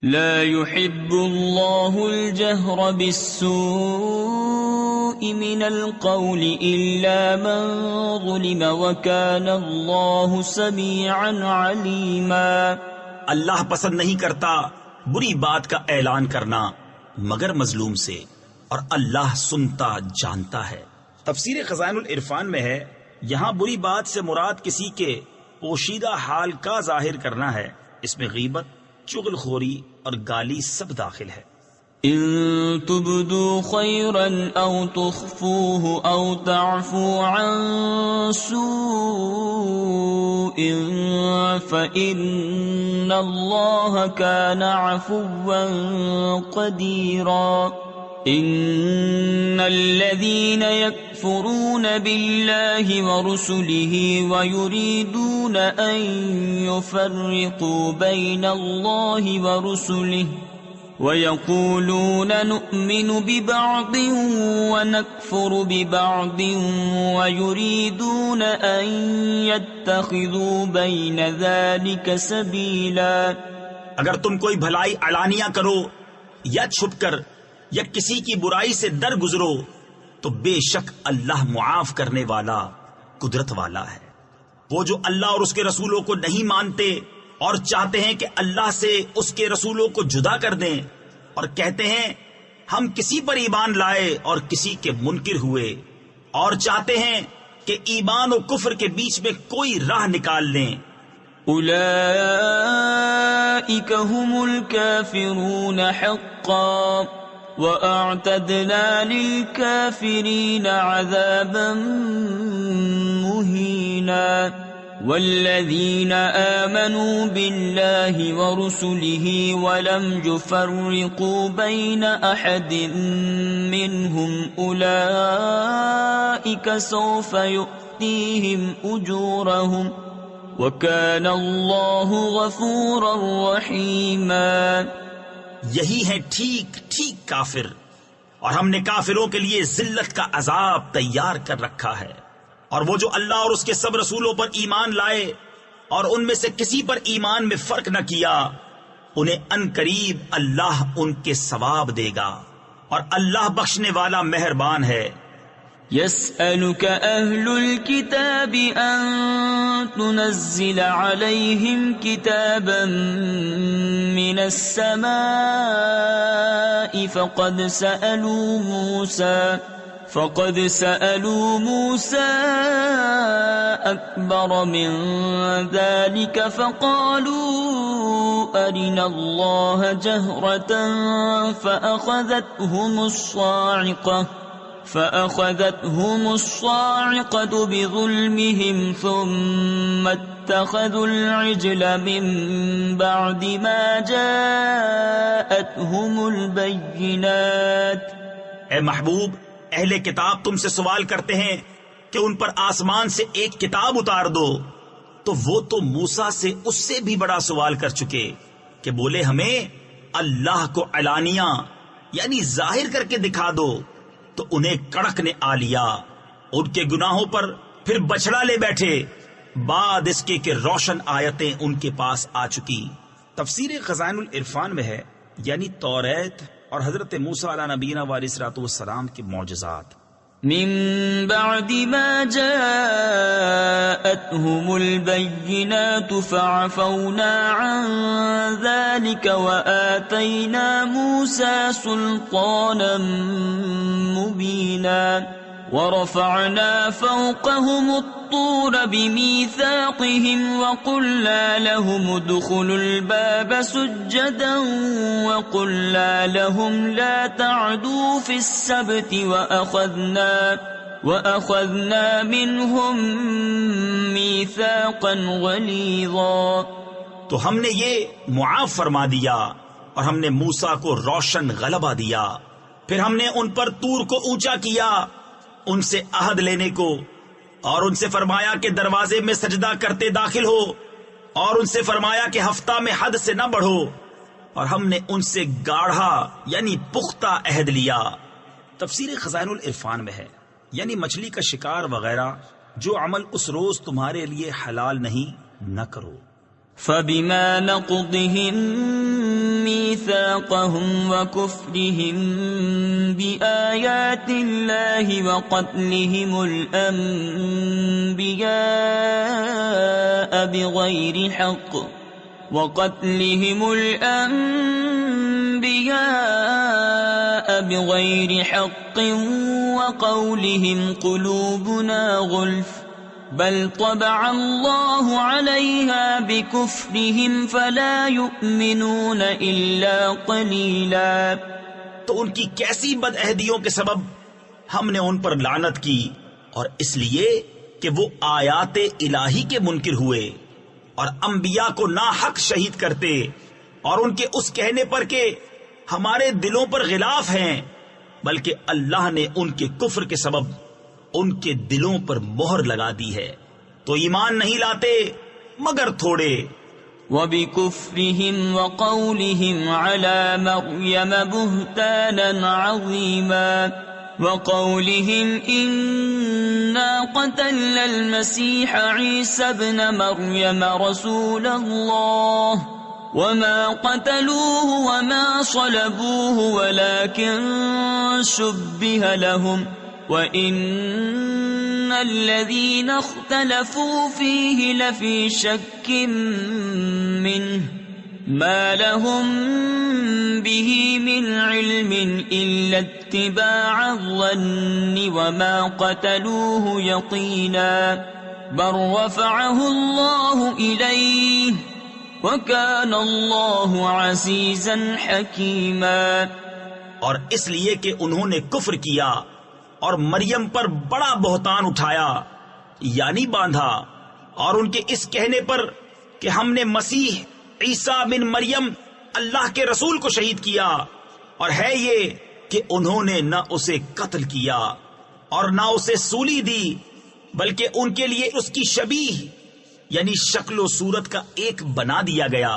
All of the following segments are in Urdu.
لا يحب الله الجهر بالسوء من القول إلا من ظلم وكان الله سميعا عليما۔ اللہ پسند نہیں کرتا بری بات کا اعلان کرنا مگر مظلوم سے، اور اللہ سنتا جانتا ہے۔ تفسیر خزائن العرفان میں ہے، یہاں بری بات سے مراد کسی کے پوشیدہ حال کا ظاہر کرنا ہے، اس میں غیبت، چغل خوری اور گالی سب داخل ہے۔ ان تبدوا خيرا او تخفوه او تعفو عن سوء فإن الله كان عفوا قديرا۔ ان الذين يكفرون بالله ورسله ويريدون ان يفرقوا بين الله ورسله ويقولون نؤمن ببعض ونكفر ببعض ويريدون ان يتخذوا بين ذلك سبيلا۔ اگر تم کوئی بھلائی علانیہ کرو یا چھپ کر یا کسی کی برائی سے در گزرو تو بے شک اللہ معاف کرنے والا، قدرت والا ہے۔ وہ جو اللہ اور اس کے رسولوں کو نہیں مانتے اور چاہتے ہیں کہ اللہ سے اس کے رسولوں کو جدا کر دیں، اور کہتے ہیں ہم کسی پر ایمان لائے اور کسی کے منکر ہوئے، اور چاہتے ہیں کہ ایمان و کفر کے بیچ میں کوئی راہ نکال لیں، اولئک هم الکافرون حقا وَأَعْتَدْنَا لِلْكَافِرِينَ عَذَابًا مُهِينًا۔ وَالَّذِينَ آمَنُوا بِاللَّهِ وَرُسُلِهِ وَلَمْ يُفَرِّقُوا بَيْنَ أَحَدٍ مِّنْهُمْ أُولَئِكَ سَوْفَ يُؤْتِيهِمْ أُجُورَهُمْ وَكَانَ اللَّهُ غَفُورًا رَّحِيمًا۔ یہی ہے ٹھیک ٹھیک کافر، اور ہم نے کافروں کے لیے ذلت کا عذاب تیار کر رکھا ہے۔ اور وہ جو اللہ اور اس کے سب رسولوں پر ایمان لائے اور ان میں سے کسی پر ایمان میں فرق نہ کیا، انہیں ان قریب اللہ ان کے ثواب دے گا، اور اللہ بخشنے والا مہربان ہے۔ يسألك أهل الكتاب أن تنزل عليهم كتابا من السماء فقد سألوا موسى أكبر من ذلك فقالوا أرنا الله جهرة فأخذتهم الصاعقة بظلمهم ثم اتخذوا العجل من بعد ما جاءتهم البينات۔ اے محبوب، اہل کتاب تم سے سوال کرتے ہیں کہ ان پر آسمان سے ایک کتاب اتار دو، تو وہ تو موسیٰ سے اس سے بھی بڑا سوال کر چکے کہ بولے ہمیں اللہ کو علانیہ یعنی ظاہر کر کے دکھا دو، تو انہیں کڑک نے آ لیا، ان کے گناہوں پر پھر بچڑا لے بیٹھے بعد اس کے کہ روشن آیتیں ان کے پاس آ چکی۔ تفسیر خزائن العرفان میں ہے، یعنی توریت اور حضرت موسیٰ علیہ نبینا علیہ الصلوۃ والسلام کے معجزات۔ من بعد ما جاءتهم البينات فعفونا عن ذلك وآتينا موسى سلطانا مبينا ورفعنا فوقهم الطور بميثاقهم وقلنا لهم ادخلوا الباب سجدا وقلنا لهم لا تعدوا في السبت وأخذنا منهم ميثاقا غليظا۔ تو ہم نے یہ معاف فرما دیا اور ہم نے موسیٰ کو روشن غلبہ دیا، پھر ہم نے ان پر طور کو اونچا کیا ان سے عہد لینے کو، اور ان سے فرمایا کہ دروازے میں سجدہ کرتے داخل ہو، اور ان سے فرمایا کہ ہفتہ میں حد سے نہ بڑھو، اور ہم نے ان سے گاڑھا یعنی پختہ عہد لیا۔ تفسیر خزائن العرفان میں ہے، یعنی مچھلی کا شکار وغیرہ جو عمل اس روز تمہارے لیے حلال نہیں، نہ کرو، فبما نقضهم ميثاقهم وكفرهم بآيات الله وقتلهم الأنبياء بغير حق وقولهم قلوبنا غلف بل طبع الله عليها بكفرهم فلا يؤمنون إلا قليلا۔ تو ان کی کیسی بدعہدیوں کے سبب ہم نے ان پر لعنت کی، اور اس لیے کہ وہ آیات الہی کے منکر ہوئے اور انبیاء کو ناحق شہید کرتے، اور ان کے اس کہنے پر کہ ہمارے دلوں پر غلاف ہیں، بلکہ اللہ نے ان کے کفر کے سبب ان کے دلوں پر مہر لگا دی ہے، تو ایمان نہیں لاتے مگر تھوڑے۔ وَبِكُفْرِهِمْ وَقَوْلِهِمْ عَلَى مَرْيَمَ بُهْتَانًا عَظِيمًا وَقَوْلِهِمْ إِنَّا قَتَلْنَا الْمَسِيحَ عِيسَى ابْنَ مَرْيَمَ رَسُولَ اللَّهِ وَمَا قَتَلُوهُ وَمَا صَلَبُوهُ وَلَكِنْ شُبِّهَ لَهُمْ وَإِنَّ الَّذِينَ اخْتَلَفُوا فِيهِ لَفِي شَكٍّ مِّنْهُ مَا لَهُمْ بِهِ مِنْ عِلْمٍ إِلَّا اتِّبَاعَ الظَّنِّ وَمَا قَتَلُوهُ يَقِينًا بَلْ رَفَعَهُ اللَّهُ إِلَيْهِ وَكَانَ اللَّهُ عَزِيزًا حَكِيمًا۔ اور اس لیے کہ انہوں نے کفر کیا اور مریم پر بڑا بہتان اٹھایا یعنی باندھا، اور ان کے اس کہنے پر کہ ہم نے مسیح عیسیٰ بن مریم اللہ کے رسول کو شہید کیا، اور ہے یہ کہ انہوں نے نہ اسے قتل کیا اور نہ اسے سولی دی، بلکہ ان کے لیے اس کی شبیہ یعنی شکل و صورت کا ایک بنا دیا گیا،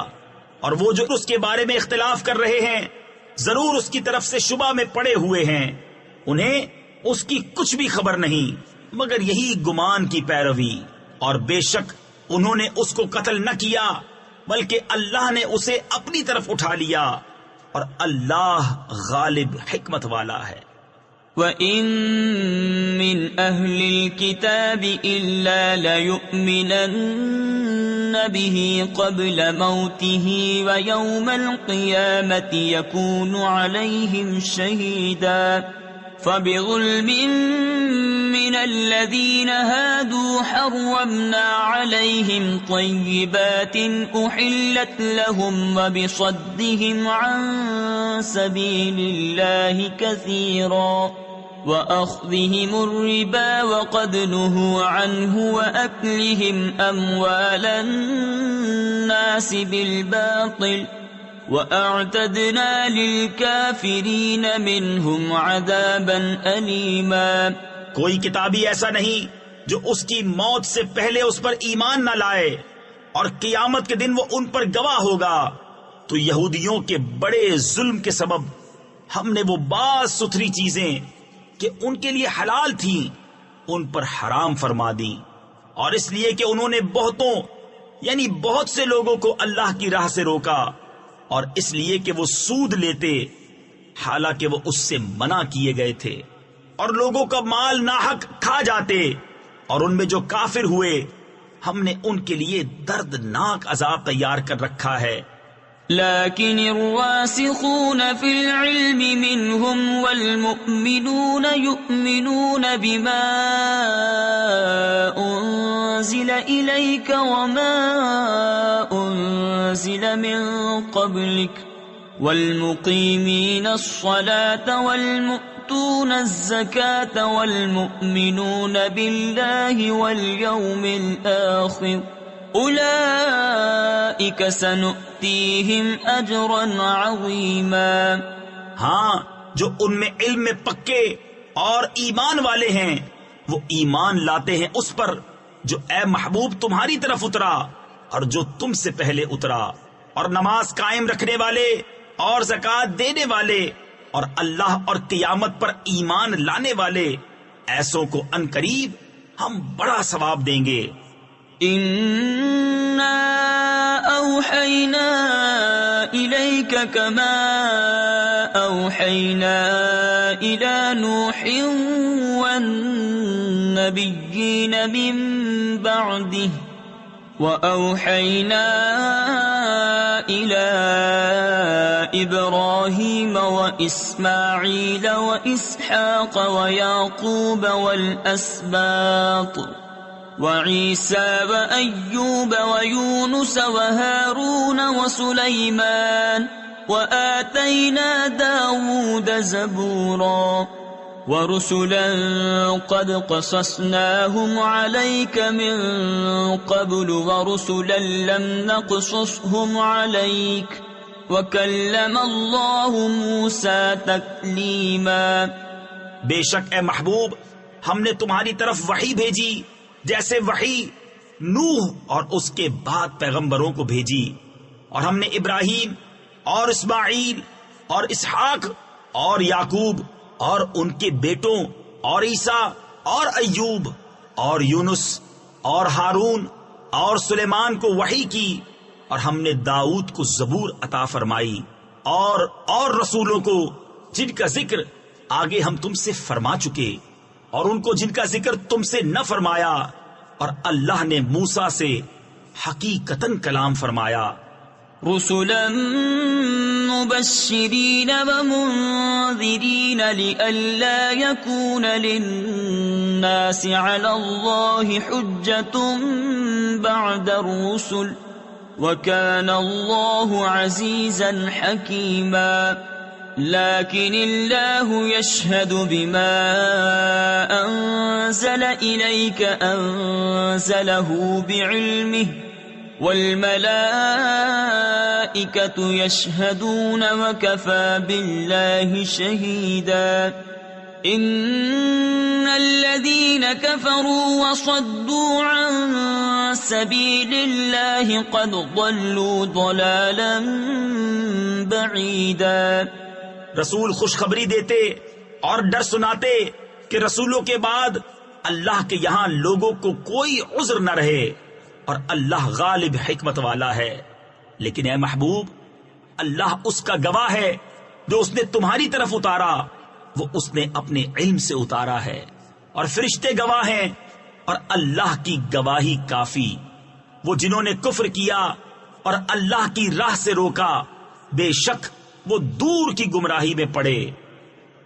اور وہ جو اس کے بارے میں اختلاف کر رہے ہیں ضرور اس کی طرف سے شبہ میں پڑے ہوئے ہیں، انہیں اس کی کچھ بھی خبر نہیں مگر یہی گمان کی پیروی، اور بے شک انہوں نے اس کو قتل نہ کیا بلکہ اللہ نے اسے اپنی طرف اٹھا لیا، اور اللہ غالب حکمت والا ہے۔ وَإِن مِّنْ أَهْلِ الْكِتَابِ إِلَّا لَيُؤْمِنَنَّ بِهِ قَبْلَ مَوْتِهِ وَيَوْمَ الْقِيَامَةِ يَكُونُ عَلَيْهِمْ شَهِيدًا فَبِظُلْمٍ مِّنَ الَّذِينَ هَادُوا حَرَّمْنَا عَلَيْهِمْ طَيِّبَاتٍ أُحِلَّتْ لَهُمْ وَبِصَدِّهِمْ عَن سَبِيلِ اللَّهِ كَثِيرًا وَأَخْذِهِمُ الرِّبَا وَقَدْ نُهُوا عَنْهُ وَأَكْلِهِمْ أَمْوَالَ النَّاسِ بِالْبَاطِلِ وَأَعْتَدْنَا لِلْكَافِرِينَ مِنْهُمْ عَذَابًا أَلِيمًا۔ کوئی کتابی ایسا نہیں جو اس کی موت سے پہلے اس پر ایمان نہ لائے، اور قیامت کے دن وہ ان پر گواہ ہوگا، تو یہودیوں کے بڑے ظلم کے سبب ہم نے وہ بعض ستھری چیزیں کہ ان کے لیے حلال تھیں ان پر حرام فرما دی، اور اس لیے کہ انہوں نے بہتوں یعنی بہت سے لوگوں کو اللہ کی راہ سے روکا، اور اس لیے کہ وہ سود لیتے حالانکہ وہ اس سے منع کیے گئے تھے، اور لوگوں کا مال ناحق کھا جاتے، اور ان میں جو کافر ہوئے ہم نے ان کے لیے دردناک عذاب تیار کر رکھا ہے۔ لكن الراسخون في العلم منهم والمؤمنون يؤمنون بما أنزل إليك وما أنزل من قبلك والمقيمين الصلاة والمؤتون الزكاة والمؤمنون بالله واليوم الآخر أولئك سنؤتيهم أجرا عظيما۔ ہاں جو ان میں علم میں پکے اور ایمان والے ہیں وہ ایمان لاتے ہیں اس پر جو اے محبوب تمہاری طرف اترا اور جو تم سے پہلے اترا، اور نماز قائم رکھنے والے اور زکوٰۃ دینے والے اور اللہ اور قیامت پر ایمان لانے والے، ایسوں کو عنقریب ہم بڑا ثواب دیں گے۔ إِنَّا أوحينا إليك كما أوحينا إلى نوح والنبيين من بعده وأوحينا إلى إبراهيم وإسماعيل وإسحاق ويعقوب والأسباط وعيسى وأيوب ويونس وهارون وسليمان وآتينا داود زبورا ورسلا قد قصصناهم عليك من قبل ورسلا لم نقصصهم عليك وكلم الله موسى تكليما. بے شک اے محبوب ہم نے تمہاری طرف وحی بھیجی جیسے وحی نوح اور اس کے بعد پیغمبروں کو بھیجی، اور ہم نے ابراہیم اور اسماعیل اور اسحاق اور یعقوب اور ان کے بیٹوں اور عیسیٰ اور ایوب اور یونس اور ہارون اور سلیمان کو وحی کی، اور ہم نے داؤد کو زبور عطا فرمائی، اور رسولوں کو جن کا ذکر آگے ہم تم سے فرما چکے، اور ان کو جن کا ذکر تم سے نہ فرمایا، اور اللہ نے موسیٰ سے حقیقتاً کلام فرمایا. رسلا مبشرين ومنذرين لئلا يكون للناس على الله حجة بعد الرسل وكان الله عزيزا حكيما. لكن الله يشهد بما أنزل إليك أنزله بعلمه والملائكة يشهدون وكفى بالله شهيدا. إن الذين كفروا وصدوا عن سبيل الله قد ضلوا ضلالا بعيدا. رسول خوشخبری دیتے اور ڈر سناتے کہ رسولوں کے بعد اللہ کے یہاں لوگوں کو کوئی عذر نہ رہے، اور اللہ غالب حکمت والا ہے. لیکن اے محبوب اللہ اس کا گواہ ہے جو اس نے تمہاری طرف اتارا، وہ اس نے اپنے علم سے اتارا ہے، اور فرشتے گواہ ہیں، اور اللہ کی گواہی کافی. وہ جنہوں نے کفر کیا اور اللہ کی راہ سے روکا، بے شک وہ دور کی گمراہی میں پڑے.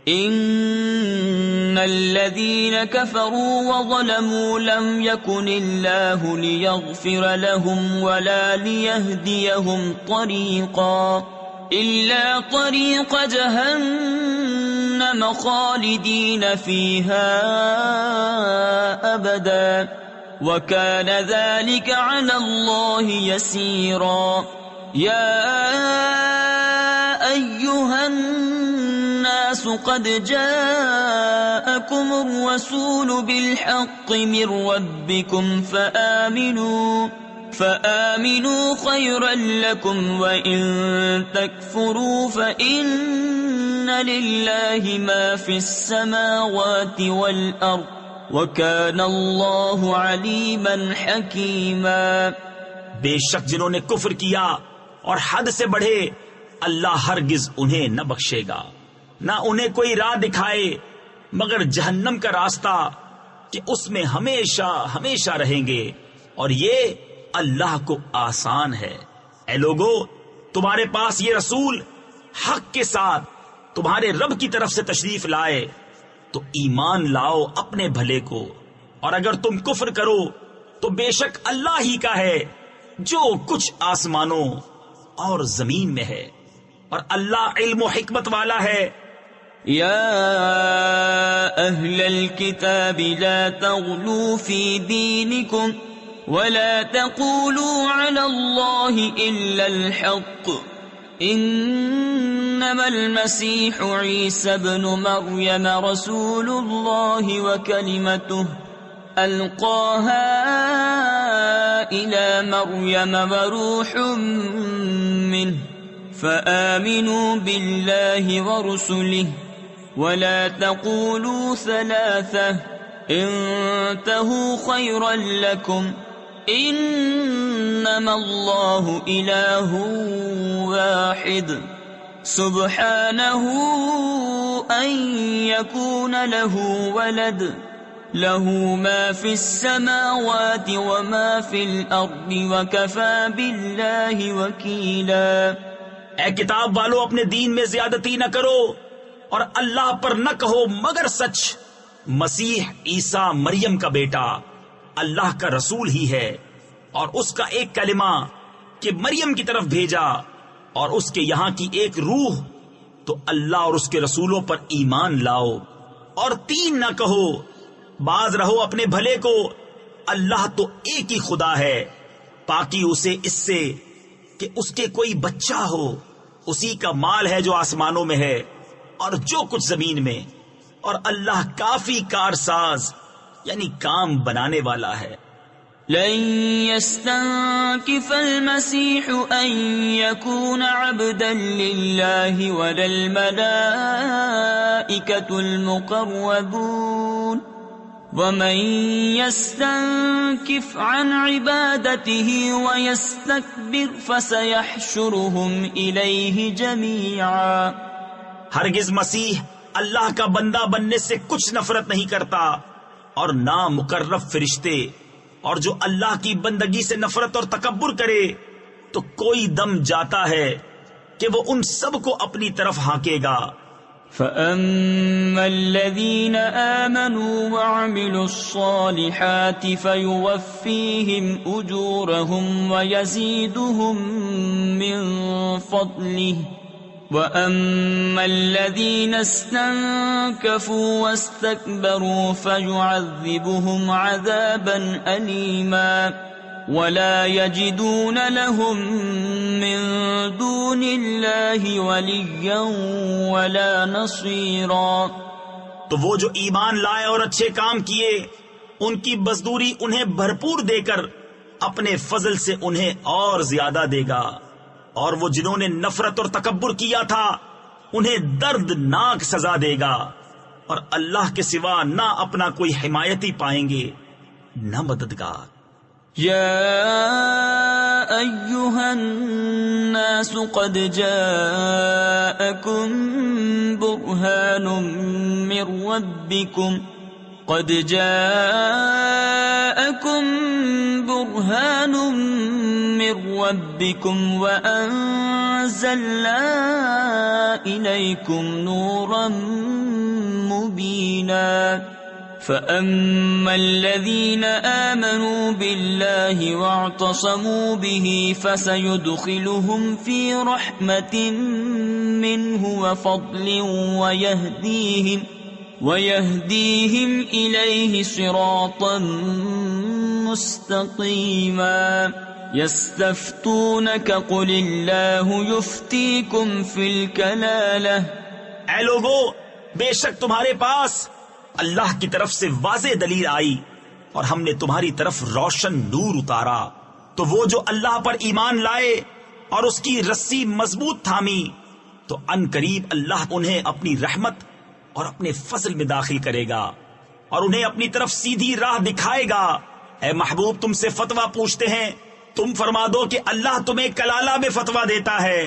ان الذين كفروا وظلموا لم يكن الله ليغفر لهم ولا ليهديهم طريقا إلا طريق جهنم خالدين فيها أبدا وكان ذلك على الله يسيرا. يا أيها الناس قد جاءكم الرسول بالحق من ربكم فآمنوا خيرا لكم وإن تكفروا فإن لله ما في السماوات والأرض وكان الله عليما حكيما. بے شک جنہوں نے کفر کیا اور حد سے بڑھے اللہ ہرگز انہیں نہ بخشے گا، نہ انہیں کوئی راہ دکھائے مگر جہنم کا راستہ کہ اس میں ہمیشہ ہمیشہ رہیں گے، اور یہ اللہ کو آسان ہے. اے لوگو تمہارے پاس یہ رسول حق کے ساتھ تمہارے رب کی طرف سے تشریف لائے تو ایمان لاؤ اپنے بھلے کو، اور اگر تم کفر کرو تو بے شک اللہ ہی کا ہے جو کچھ آسمانوں اور زمین میں ہے، اور اللہ علم و حکمت والا ہے. يا أهل الكتاب لا تغلوا في دينكم ولا تقولوا على الله إلا الحق إنما المسيح عيسى ابن مريم رسول الله وكلمته ألقاها إلى مريم وروح منه فآمنوا بالله ورسله ولا تقولوا ثلاثة انتهوا خيرا لكم إنما الله إله واحد سبحانه أن يكون له ولد له ما في السماوات وما في الأرض وكفى بالله وكيلا۔ اے کتاب والو، اپنے دین میں زیادتی نہ کرو اور اللہ پر نہ کہو مگر سچ۔ مسیح عیسیٰ مریم کا بیٹا اللہ کا رسول ہی ہے، اور اس کا ایک کلمہ کہ مریم کی طرف بھیجا، اور اس کے یہاں کی ایک روح، تو اللہ اور اس کے رسولوں پر ایمان لاؤ۔ اور تین نہ کہو، باز رہو اپنے بھلے کو، اللہ تو ایک ہی خدا ہے، پاکی اسے اس سے کہ اس کے کوئی بچہ ہو، اسی کا مال ہے جو آسمانوں میں ہے اور جو کچھ زمین میں، اور اللہ کافی کارساز یعنی کام بنانے والا ہے۔ لن يستنكف المسيح أن يكون عبدا لله ولا الملائكة المقربون ومن يستنكف عن عبادته ويستكبر فسيحشرهم إليه جميعا۔ ہرگز مسیح اللہ کا بندہ بننے سے کچھ نفرت نہیں کرتا، اور نہ مقرب فرشتے، اور جو اللہ کی بندگی سے نفرت اور تکبر کرے تو کوئی دم جاتا ہے کہ وہ ان سب کو اپنی طرف ہانکے گا۔ فَأَمَّا الَّذِينَ آمَنُوا وَعَمِلُوا الصَّالِحَاتِ فَيُوَفِّيهِمْ أُجُورَهُمْ وَيَزِيدُهُمْ مِنْ فَضْلِهِ وَأَمَّا الَّذِينَ اسْتَنكَفُوا وَاسْتَكْبَرُوا فَيُعَذِّبُهُمْ عَذَابًا أَلِيمًا وَلَا يَجِدُونَ لَهُم مِّن دُونِ اللَّهِ وَلِيًّا وَلَا نَصِيرًا۔ تو وہ جو ایمان لائے اور اچھے کام کیے، ان کی مزدوری انہیں بھرپور دے کر اپنے فضل سے انہیں اور زیادہ دے گا، اور وہ جنہوں نے نفرت اور تکبر کیا تھا انہیں دردناک سزا دے گا، اور اللہ کے سوا نہ اپنا کوئی حمایتی پائیں گے نہ مددگار۔ یا ایھا الناس قد جاءکم برہان من ربکم برهان من ربكم وأنزلنا إليكم نورا مبينا فأما الذين آمنوا بالله واعتصموا به فسيدخلهم في رحمة منه وفضل ويهديهم إليه صراطا مستقيما يستفتونك قل الله يفتيكم في الكلالة۔ اے لوگو، بے شک تمہارے پاس اللہ کی طرف سے واضح دلیل آئی، اور ہم نے تمہاری طرف روشن نور اتارا، تو وہ جو اللہ پر ایمان لائے اور اس کی رسی مضبوط تھامی، تو ان قریب اللہ انہیں اپنی رحمت اور اپنے فضل میں داخل کرے گا، اور انہیں اپنی طرف سیدھی راہ دکھائے گا۔ اے محبوب، تم سے فتویٰ پوچھتے ہیں، تم فرما دو کہ اللہ تمہیں کلالہ میں فتویٰ دیتا ہے۔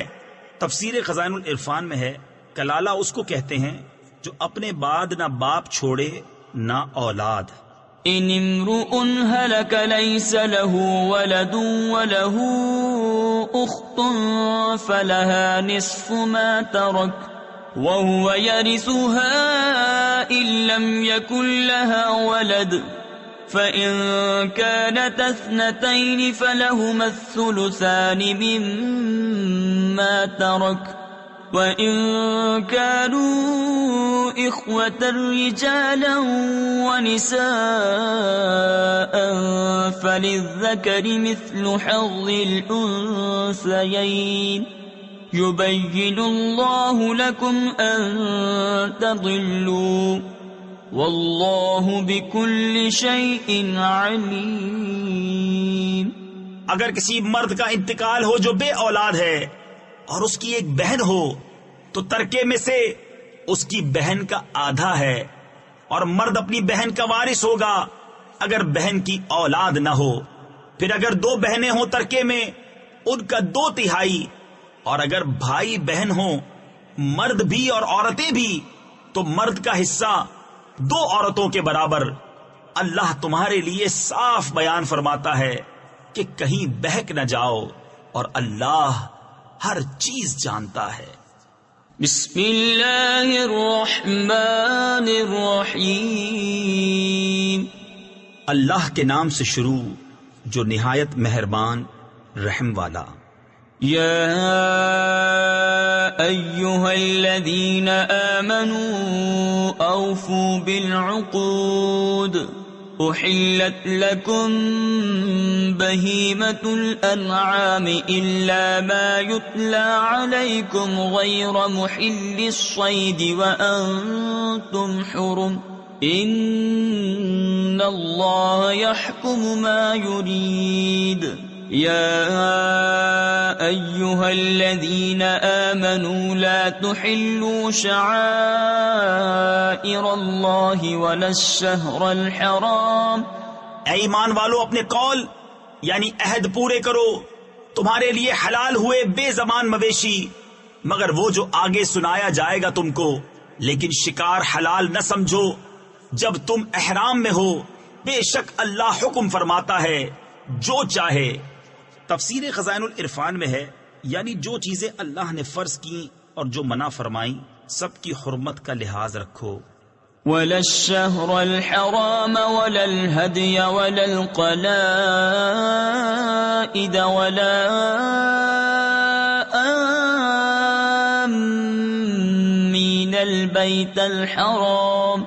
تفسیر خزائن العرفان میں ہے، کلالہ اس کو کہتے ہیں جو اپنے بعد نہ باپ چھوڑے نہ اولاد۔ ان امرؤ هلك ليس له ولد وله اخت فلها نصف ما ترك وهو يرثها ان لم يكن لها ولد فإن كانت اثنتين فلهما الثلثان مما ترك وإن كانوا إخوة رجالا ونساء فللذكر مثل حظ الأنثيين يبين الله لكم أن تضلوا واللہ بکل شیء علیم۔ اگر کسی مرد کا انتقال ہو جو بے اولاد ہے اور اس کی ایک بہن ہو تو ترکے میں سے اس کی بہن کا آدھا ہے، اور مرد اپنی بہن کا وارث ہوگا اگر بہن کی اولاد نہ ہو، پھر اگر 2 بہنیں ہوں ترکے میں ان کا 2/3، اور اگر بھائی بہن ہوں مرد بھی اور عورتیں بھی تو مرد کا حصہ 2 عورتوں کے برابر۔ اللہ تمہارے لیے صاف بیان فرماتا ہے کہ کہیں بہک نہ جاؤ، اور اللہ ہر چیز جانتا ہے۔ بسم اللہ الرحمن الرحیم۔ اللہ کے نام سے شروع جو نہایت مہربان رحم والا۔ یا ایہا الذین آمنوا اوفوا بالعقود احلت لکم بہیمۃ الانعام الا ما یتلی علیکم غیر محل الصید وانتم حرم ان اللہ یحکم ما یرید۔ یا ایہا الذین آمنوا لا تحلوا شعائر اللہ ولا الشہر الحرام۔ اے ایمان والو، اپنے قول یعنی عہد پورے کرو۔ تمہارے لیے حلال ہوئے بے زبان مویشی مگر وہ جو آگے سنایا جائے گا تم کو، لیکن شکار حلال نہ سمجھو جب تم احرام میں ہو، بے شک اللہ حکم فرماتا ہے جو چاہے۔ تفسیر خزائن العرفان میں ہے یعنی جو چیزیں اللہ نے فرض کی اور جو منع فرمائیں سب کی حرمت کا لحاظ رکھو۔ ولا الشهر الحرام ولا الهدي ولا القلائد ولا آمين البيت الحرام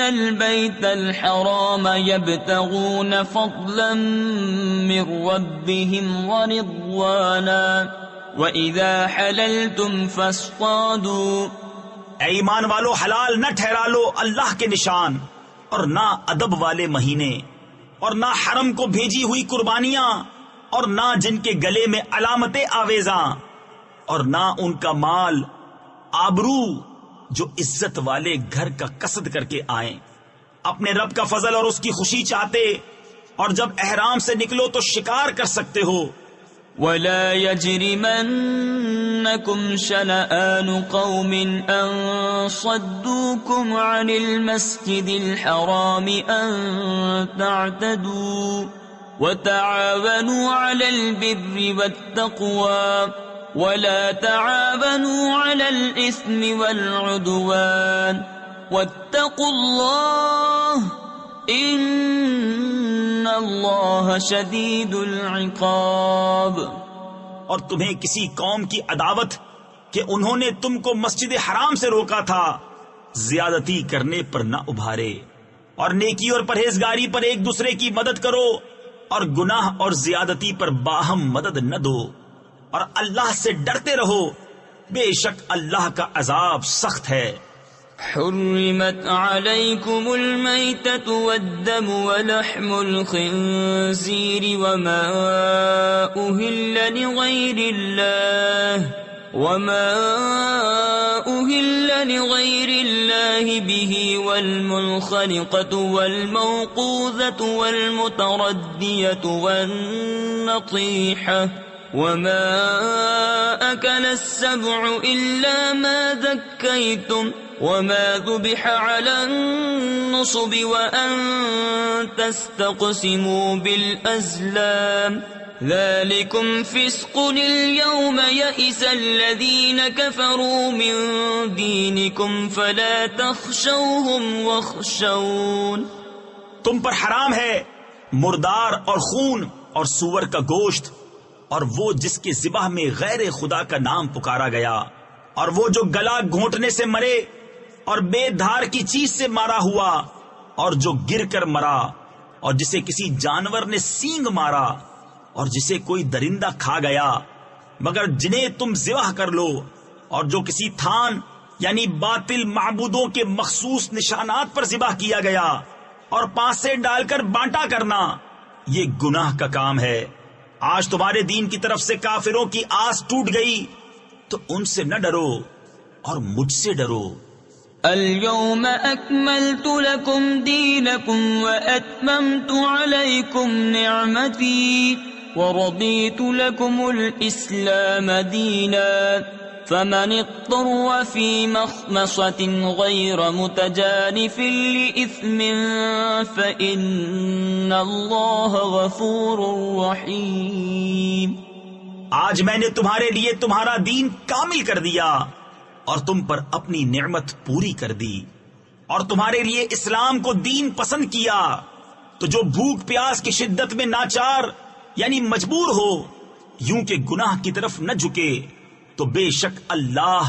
البيت الحرام يبتغون فضلا من ربهم ورضوانا وَإِذَا حَلَلْتُمْ فَاصْطَادُوا۔ اے ایمان والو، حلال نہ ٹھہرا لو اللہ کے نشان، اور نہ ادب والے مہینے، اور نہ حرم کو بھیجی ہوئی قربانیاں، اور نہ جن کے گلے میں علامت آویزاں، اور نہ ان کا مال آبرو جو عزت والے گھر کا قصد کر کے آئیں۔ اپنے رب کا فضل اور اس کی خوشی چاہتے، اور جب احرام سے نکلو تو شکار کر سکتے ہو۔ وَلَا يَجْرِمَنَّكُمْ شَنَآنُ قَوْمٍ أَن صَدُّوكُمْ عَنِ الْمَسْجِدِ الْحَرَامِ أَن تَعْتَدُوا وَتَعَاوَنُوا عَلَى الْبِرِّ وَالتَّقْوَى وَلَا تَعَاوَنُوا عَلَى الْإِثْمِ وَالْعُدْوَانِ وَاتَّقُوا اللَّهَ ان اللہ شدید العقاب۔ اور تمہیں کسی قوم کی عداوت کہ انہوں نے تم کو مسجد حرام سے روکا تھا، زیادتی کرنے پر نہ ابھارے، اور نیکی اور پرہیزگاری پر ایک دوسرے کی مدد کرو، اور گناہ اور زیادتی پر باہم مدد نہ دو، اور اللہ سے ڈرتے رہو، بے شک اللہ کا عذاب سخت ہے۔ حرمت علیکم المیتۃ والدم ولحم الخنزیر وما أهل لغیر اللہ به والمنخنقۃ والموقوذۃ والمتردیۃ والنطیحۃ وما أكل السبع إلا ما ذكيتم وما ذبح على النصب وأن تستقسموا بالأزلام ذلكم فسق اليوم يئس الذين كفروا من دينكم فلا تخشوهم واخشون۔ تم پر حرام ہے مردار اور خون اور سور کا گوشت، اور وہ جس کے ذبح میں غیر خدا کا نام پکارا گیا، اور وہ جو گلا گھونٹنے سے مرے اور بے دھار کی چیز سے مارا ہوا، اور جو گر کر مرا، اور جسے کسی جانور نے سینگ مارا، اور جسے کوئی درندہ کھا گیا، مگر جنہیں تم ذبح کر لو، اور جو کسی تھان یعنی باطل معبودوں کے مخصوص نشانات پر ذبح کیا گیا، اور پانسے ڈال کر بانٹا کرنا، یہ گناہ کا کام ہے۔ آج تمہارے دین کی طرف سے کافروں کی آس ٹوٹ گئی، تو ان سے نہ ڈرو اور مجھ سے ڈرو، اليوم أكملت لكم دينكم وأتممت عليكم نعمتي ورضيت لكم الإسلام دينا فمن اضطر في مخمصة غير متجانف لإثم فإن الله غفور رحيم. آج میں نے تمہارے لیے تمہارا دین کامل کر دیا اور تم پر اپنی نعمت پوری کر دی اور تمہارے لیے اسلام کو دین پسند کیا. تو جو بھوک پیاس کی شدت میں ناچار یعنی مجبور ہو یوں کہ گناہ کی طرف نہ جھکے تو بے شک اللہ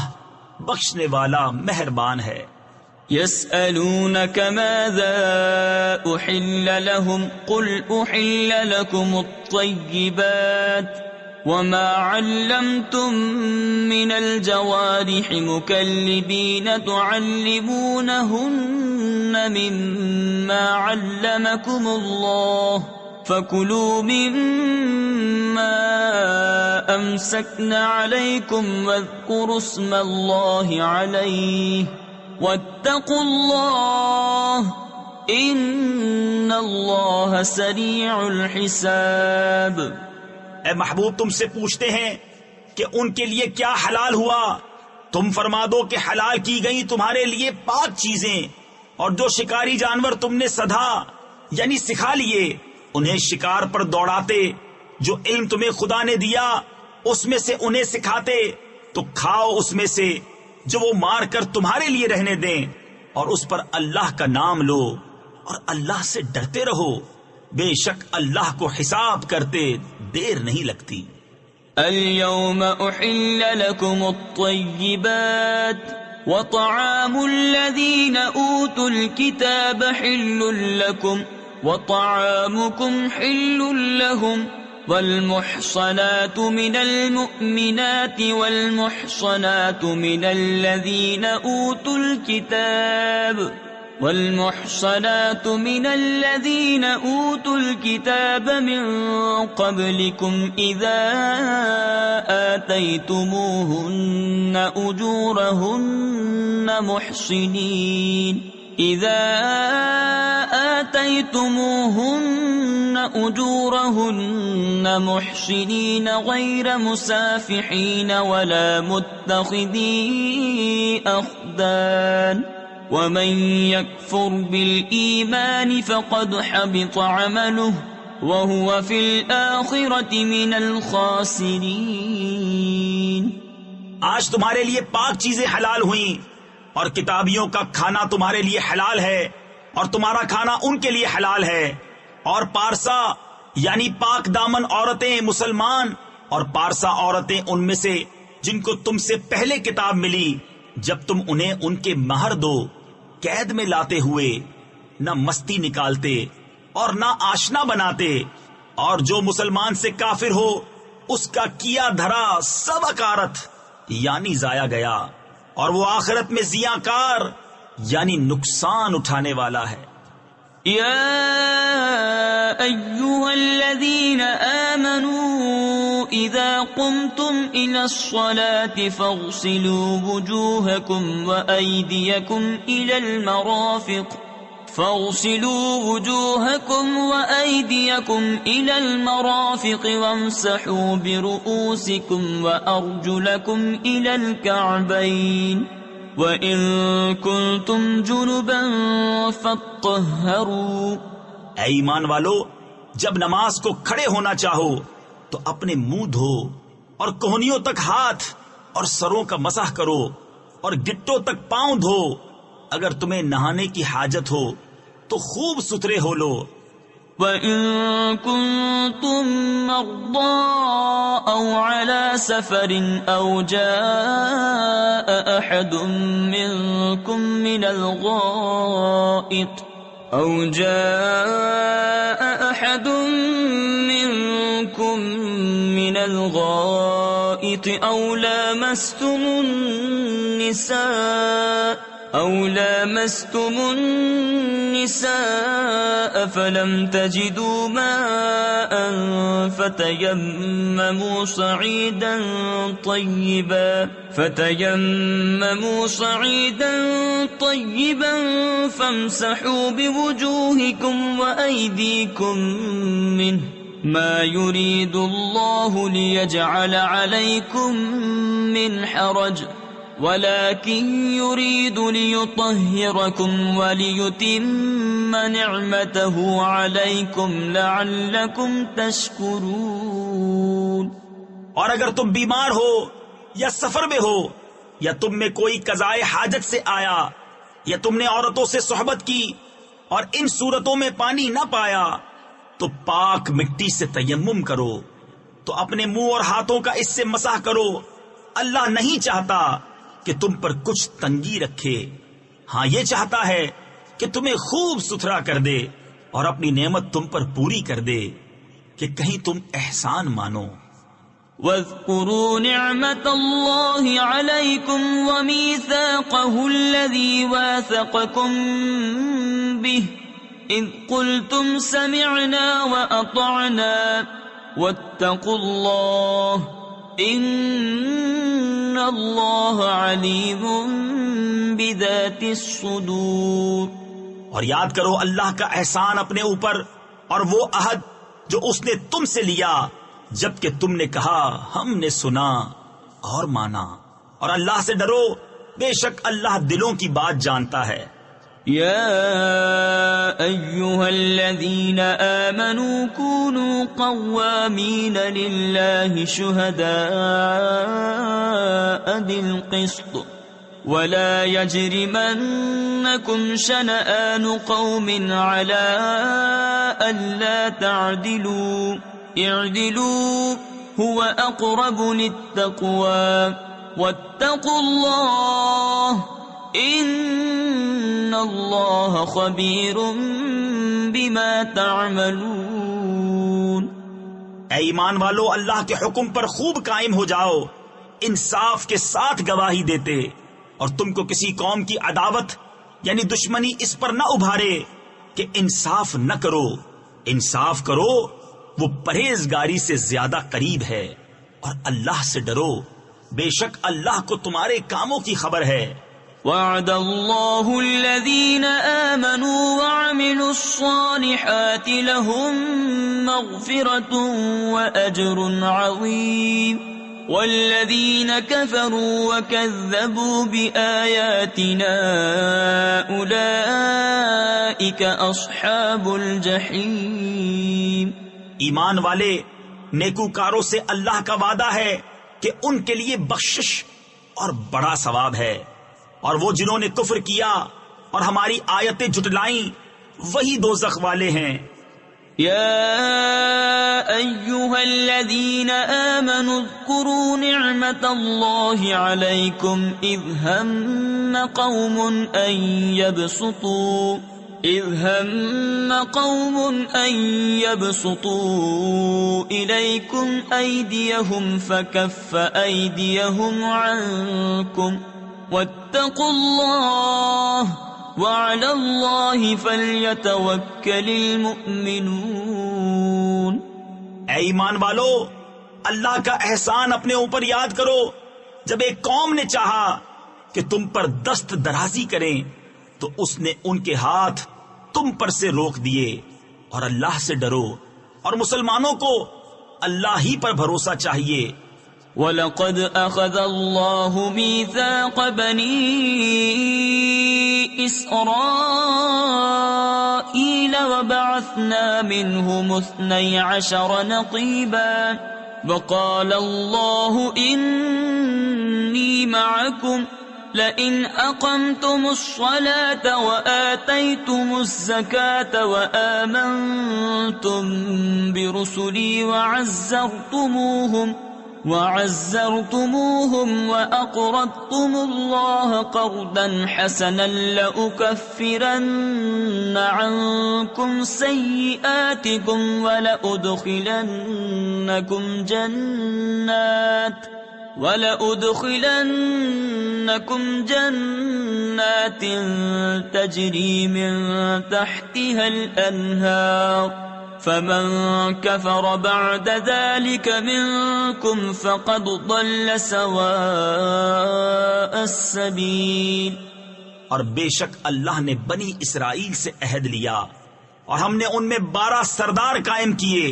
بخشنے والا مہربان ہے. يسألونك ماذا أحل لهم قل أحل لكم الطيبات وما علمتم من الجوارح مكلبين تعلمونهن مما علمكم الله فكلوا مما أمسكنا عليكم واذكروا اسم الله عليه واتقوا الله إن الله سريع الحساب. اے محبوب تم سے پوچھتے ہیں کہ ان کے لیے کیا حلال ہوا. تم فرما دو کہ حلال کی گئی تمہارے لیے پاک چیزیں اور جو شکاری جانور تم نے سدھا یعنی سکھا لیے انہیں شکار پر دوڑاتے جو علم تمہیں خدا نے دیا اس میں سے انہیں سکھاتے تو کھاؤ اس میں سے جو وہ مار کر تمہارے لیے رہنے دیں اور اس پر اللہ کا نام لو اور اللہ سے ڈرتے رہو بے شک اللہ کو حساب کرتے دیر نہیں لگتی. اليوم أحل لكم الطيبات وطعام الذين أوتوا الكتاب حل لكم وطعامكم حل لهم والمحصنات من المؤمنات والمحصنات من الذين أوتوا الكتاب من قبلكم إذا آتيتموهن أجورهن محصنين غير مسافحين ولا متخذي أخدان ومن يكفر بالإيمان فقد حبط عمله وهو في الآخرة من الخاسرين. آج تمہارے لیے پاک چیزیں حلال ہوئیں اور کتابیوں کا کھانا تمہارے لیے حلال ہے اور تمہارا کھانا ان کے لیے حلال ہے. اور پارسا یعنی پاک دامن عورتیں مسلمان اور پارسا عورتیں ان میں سے جن کو تم سے پہلے کتاب ملی جب تم انہیں ان کے مہر دو قید میں لاتے ہوئے نہ مستی نکالتے اور نہ آشنا بناتے اور جو مسلمان سے کافر ہو اس کا کیا دھرا سب اکارت یعنی ضائع گیا اور وہ آخرت میں زیاں کار یعنی نقصان اٹھانے والا ہے. یا ایھا الذین آمنوا اذا قمتم الى الصلاة فاغسلوا وجوهكم وأيديكم إلى المرافق وامسحوا برؤوسكم وأرجلكم إلى الكعبين وَإِن كُنتُمْ جُنُبًا فَاطَّهَّرُوا. اے ایمان والو جب نماز کو کھڑے ہونا چاہو تو اپنے منہ دھو اور کوہنیوں تک ہاتھ اور سروں کا مسح کرو اور گٹوں تک پاؤں دھو. اگر تمہیں نہانے کی حاجت ہو تو خوب ستھرے ہو لو. وَإِن كُنتُم مَّرْضَىٰ أَوْ عَلَىٰ سَفَرٍ أَوْ جَاءَ أَحَدٌ مِّنكُم من الغائط أو لامستم النساء أو لامستم النساء فلم تجدوا ماء فتيمموا صعيدا طيبا فامسحوا بوجوهكم وأيديكم منه ما يريد الله ليجعل عليكم من حرج ولكن يريد ليطهركم وليتم نعمته عليكم لعلكم تشكرون۔ اور اگر تم بیمار ہو یا سفر میں ہو یا تم میں کوئی قضائے حاجت سے آیا یا تم نے عورتوں سے صحبت کی اور ان صورتوں میں پانی نہ پایا تو پاک مٹی سے تیمم کرو، تو اپنے منہ اور ہاتھوں کا اس سے مسح کرو۔ اللہ نہیں چاہتا کہ تم پر کچھ تنگی رکھے، ہاں یہ چاہتا ہے کہ تمہیں خوب ستھرا کر دے اور اپنی نعمت تم پر پوری کر دے کہ کہیں تم احسان مانو۔ واذكروا نعمة الله عليكم وميثاقه الذي واثقكم به إذ قلتم سمعنا وأطعنا واتقوا الله إن الله عليم بذات الصدور۔ اور یاد کرو اللہ کا احسان اپنے اوپر اور وہ عہد جو اس نے تم سے لیا جبکہ تم نے کہا ہم نے سنا اور مانا، اور اللہ سے ڈرو بے شک اللہ دلوں کی بات جانتا ہے۔ يا أيها الذين آمنوا كونوا قوامين لله شهداء بالقسط ولا يجرمنكم شنآن قوم على ألا تعدلوا اعدلوا هو أقرب للتقوى واتقوا الله ان اللہ خبیر بما تعملون۔ اے ایمان والو، اللہ کے حکم پر خوب قائم ہو جاؤ، انصاف کے ساتھ گواہی دیتے، اور تم کو کسی قوم کی عداوت یعنی دشمنی اس پر نہ ابھارے کہ انصاف نہ کرو۔ انصاف کرو، وہ پرہیزگاری سے زیادہ قریب ہے، اور اللہ سے ڈرو، بے شک اللہ کو تمہارے کاموں کی خبر ہے۔ وعد اللہ الذین آمنوا وعملوا الصالحات لهم مغفرة وأجر عظیم والذین كفروا وكذبوا بآیاتنا أولئک اصحاب الجحیم۔ ایمان والے نیکوکاروں سے اللہ کا وعدہ ہے کہ ان کے لیے بخشش اور بڑا ثواب ہے، اور وہ جنہوں نے کفر کیا اور ہماری آیتیں جھٹلائیں وہی دوزخ والے ہیں۔ یا ایھا الذین آمنوا اذکروا نعمت اللہ علیکم اذ ہم قوم ان یبسطوا الیکم ایدیہم فکف ایدیہم عنکم واتقوا اللہ وعلی اللہ فلیتوکل المؤمنون۔ اے ایمان والو، اللہ کا احسان اپنے اوپر یاد کرو جب ایک قوم نے چاہا کہ تم پر دست درازی کریں تو اس نے ان کے ہاتھ تم پر سے روک دیے، اور اللہ سے ڈرو، اور مسلمانوں کو اللہ ہی پر بھروسہ چاہیے۔ وَلَقَدْ أَخَذَ اللَّهُ مِيثَاقَ بَنِي إِسْرَائِيلَ وَبَعَثْنَا مِنْهُمُ 12 نَقِيبًا وَقَالَ اللَّهُ إِنِّي مَعَكُمْ لَئِنْ أَقَمْتُمُ الصَّلَاةَ وَآتَيْتُمُ الزَّكَاةَ وَآمَنْتُمْ بِرُسُلِي وعزرتموهم وأقرضتم الله قرضا حسنا لأكفرن عنكم سيئاتكم وَلَأُدْخِلَنَّكُمْ جَنَّاتٍ تَجْرِي مِن تَحْتِهَا الْأَنْهَارُ فَمَن كَفَرَ بَعْدَ ذَلِكَ مِنكُمْ فَقَدْ ضَلَّ سَوَاءَ السَّبِيلِ۔ اور بے شک اللہ نے بنی اسرائیل سے عہد لیا اور ہم نے ان میں 12 سردار قائم کیے،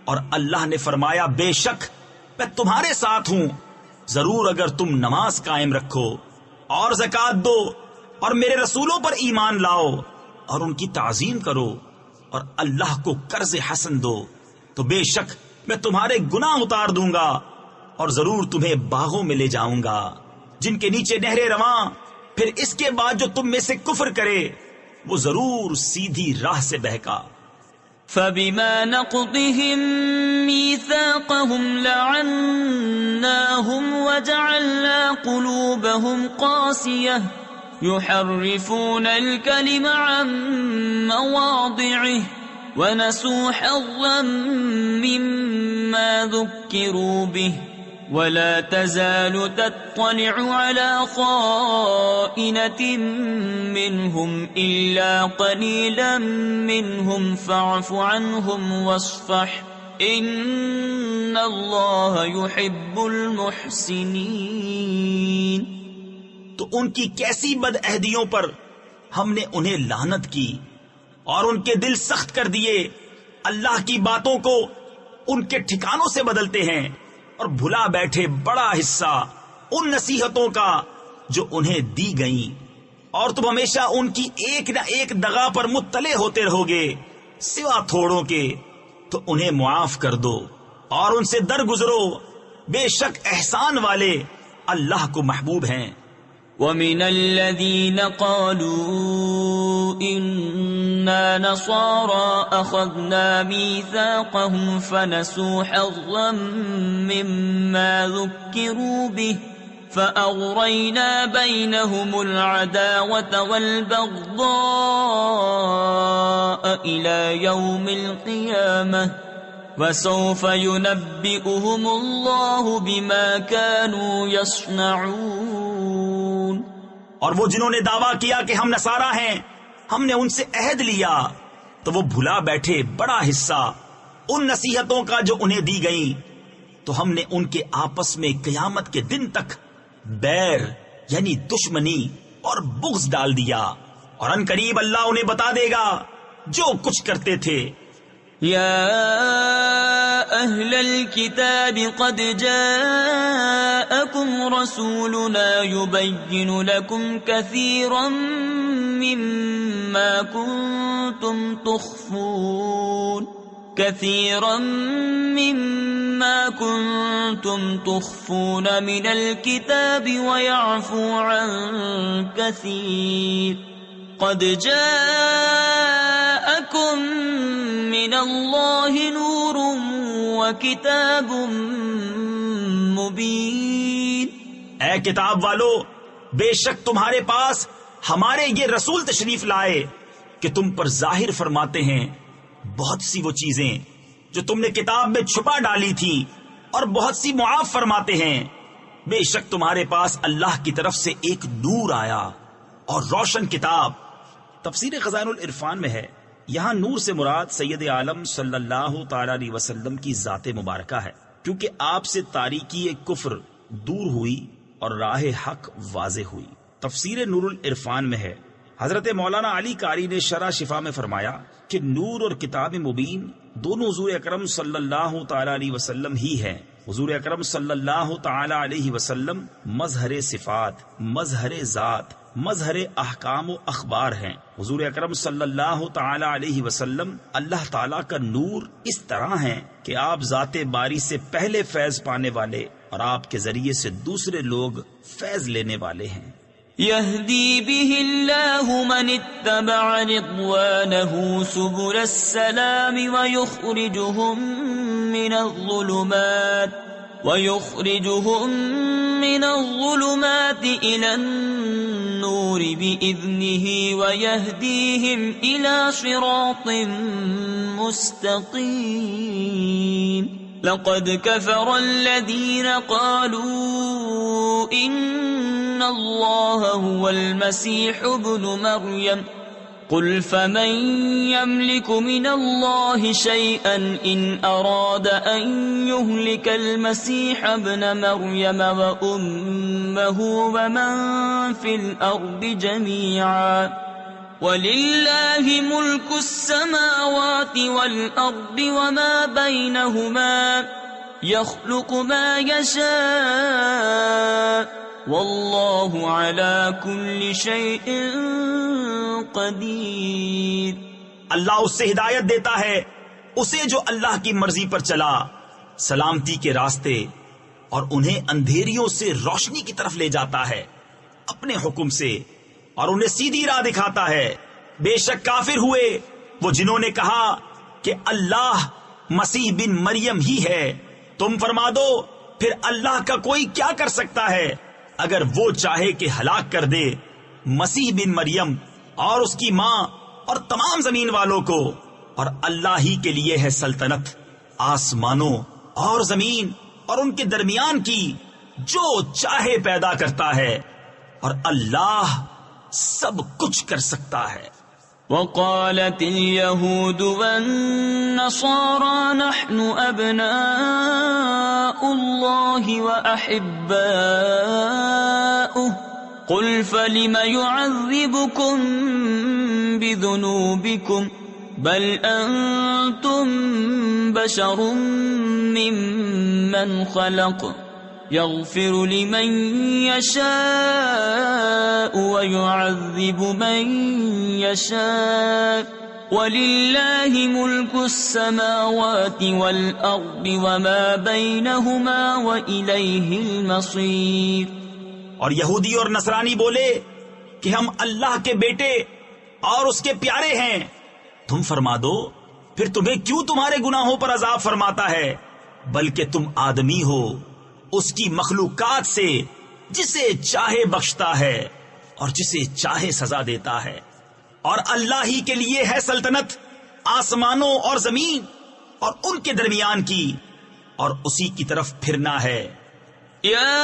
اور اللہ نے فرمایا بے شک میں تمہارے ساتھ ہوں، ضرور اگر تم نماز قائم رکھو اور زکوٰۃ دو اور میرے رسولوں پر ایمان لاؤ اور ان کی تعظیم کرو اور اللہ کو قرض حسن دو تو بے شک میں تمہارے گناہ اتار دوں گا اور ضرور تمہیں باغوں میں لے جاؤں گا جن کے نیچے نہریں رواں، پھر اس کے بعد جو تم میں سے کفر کرے وہ ضرور سیدھی راہ سے بہکا۔ فَبِمَا نَقْضِهِمْ مِيثَاقَهُمْ لَعَنَّاهُمْ وَجَعَلْنَا قُلُوبَهُمْ قَاسِيَةً يُحَرِّفُونَ الْكَلِمَ عَن مَّوَاضِعِهِ وَنَسُوا حَظًّا مِّمَّا ذُكِّرُوا بِهِ وَلَا تَزَالُ تَطَّلِعُ عَلَى خَائِنَةٍ مِّنْهُمْ إِلَّا قَلِيلًا مِّنْهُمْ فَاعْفُ عَنْهُمْ وَاصْفَحْ إِنَّ اللَّهَ يُحِبُّ الْمُحْسِنِينَ۔ تو ان کی کیسی بد عہدیوں پر ہم نے انہیں لعنت کی اور ان کے دل سخت کر دیے، اللہ کی باتوں کو ان کے ٹھکانوں سے بدلتے ہیں اور بھلا بیٹھے بڑا حصہ ان نصیحتوں کا جو انہیں دی گئیں، اور تم ہمیشہ ان کی ایک نہ ایک دغا پر مطلع ہوتے رہو گے سوا تھوڑوں کے، تو انہیں معاف کر دو اور ان سے درگزرو، بے شک احسان والے اللہ کو محبوب ہیں۔ وَمِنَ الَّذِينَ قَالُوا إِنَّا نَصَارَىٰ أَخَذْنَا مِيثَاقَهُمْ فَنَسُوا حَظًّا مِّمَّا ذُكِّرُوا بِهِ فَأَغْرَيْنَا بَيْنَهُمُ الْعَدَاوَةَ وَالْبَغْضَاءَ إِلَىٰ يَوْمِ الْقِيَامَةِ وَسَوْفَ يُنَبِّئُهُمُ اللَّهُ بِمَا كَانُوا يَصْنَعُونَ۔ اور وہ جنہوں نے دعویٰ کیا کہ ہم نصارہ ہیں، ہم نے ان سے عہد لیا، تو وہ بھلا بیٹھے بڑا حصہ ان نصیحتوں کا جو انہیں دی گئیں، تو ہم نے ان کے آپس میں قیامت کے دن تک بیر یعنی دشمنی اور بغض ڈال دیا، اور ان قریب اللہ انہیں بتا دے گا جو کچھ کرتے تھے۔ يا أهل الكتاب قد جاءكم رسولنا يبين لكم كثيرا مما كنتم تخفون من الكتاب ويعفو عن كثير قد جاءكم من الله نور وكتاب مبين۔ اے کتاب والو، بے شک تمہارے پاس ہمارے یہ رسول تشریف لائے کہ تم پر ظاہر فرماتے ہیں بہت سی وہ چیزیں جو تم نے کتاب میں چھپا ڈالی تھی، اور بہت سی معاف فرماتے ہیں۔ بے شک تمہارے پاس اللہ کی طرف سے ایک نور آیا اور روشن کتاب۔ تفسیر خزائن العرفان میں ہے، یہاں نور سے مراد سید عالم صلی اللہ تعالی علیہ وسلم کی ذات مبارکہ ہے، کیونکہ آپ سے تاریکی کفر دور ہوئی اور راہ حق واضح ہوئی۔ تفسیر نور العرفان میں ہے، حضرت مولانا علی قاری نے شرح شفا میں فرمایا کہ نور اور کتاب مبین دونوں حضور اکرم صلی اللہ تعالی علیہ وسلم ہی ہیں۔ حضور اکرم صلی اللہ تعالی علیہ وسلم مظہر صفات، مظہر ذات، مظہر احکام و اخبار ہیں۔ حضور اکرم صلی اللہ تعالی علیہ وسلم اللہ تعالی کا نور اس طرح ہیں کہ آپ ذات باری سے پہلے فیض پانے والے اور آپ کے ذریعے سے دوسرے لوگ فیض لینے والے ہیں۔ يهدي به الله من اتبع رضوانه سبل السلام ويخرجهم من الظلمات إلى النور بإذنه ويهديهم إلى صراط مستقيم۔ لقد كفر الذين قالوا إن الله هو المسيح ابن مريم قل فمن يملك من الله شيئا إن أراد أن يهلك المسيح ابن مريم وأمه ومن في الأرض جميعا وَلِلَّهِ مُلْكُ السَّمَاوَاتِ وَالْأَرْضِ وَمَا بَيْنَهُمَا يَخْلُقُ مَا يَشَاءُ وَاللَّهُ عَلَى كُلِّ شَيْءٍ قَدِيرٌ۔ اللہ اس سے ہدایت دیتا ہے اسے جو اللہ کی مرضی پر چلا سلامتی کے راستے، اور انہیں اندھیریوں سے روشنی کی طرف لے جاتا ہے اپنے حکم سے، اور انہیں سیدھی راہ دکھاتا ہے۔ بے شک کافر ہوئے وہ جنہوں نے کہا کہ اللہ مسیح بن مریم ہی ہے۔ تم فرما دو پھر اللہ کا کوئی کیا کر سکتا ہے اگر وہ چاہے کہ ہلاک کر دے مسیح بن مریم اور اس کی ماں اور تمام زمین والوں کو، اور اللہ ہی کے لیے ہے سلطنت آسمانوں اور زمین اور ان کے درمیان کی، جو چاہے پیدا کرتا ہے، اور اللہ سب کچھ کر سکتا ہے۔ وقالت اليهود والنصارى نحن أبناء الله وأحباؤه قل فلم يعذبكم بذنوبكم بل أنتم بشر ممن خلق يغفر لمن يشاء ويعذب من يشاء ولله ملك السماوات والأرض وما بينهما وإليه المصير۔ اور یہودی اور نصرانی بولے کہ ہم اللہ کے بیٹے اور اس کے پیارے ہیں۔ تم فرما دو پھر تمہیں کیوں تمہارے گناہوں پر عذاب فرماتا ہے، بلکہ تم آدمی ہو اس کی مخلوقات سے، جسے چاہے بخشتا ہے اور جسے چاہے سزا دیتا ہے، اور اللہ ہی کے لیے ہے سلطنت آسمانوں اور زمین اور ان کے درمیان کی، اور اسی کی طرف پھرنا ہے۔ يا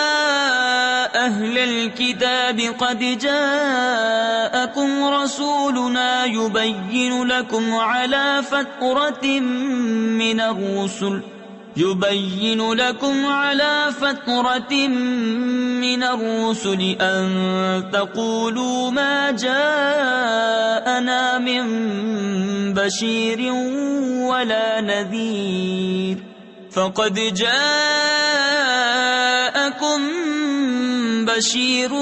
أهل الكتاب قد جاءكم رسولنا يبين لكم على فترة من الرسل أن تقولوا ما جاءنا من بشير ولا نذير فقد جاءكم بشير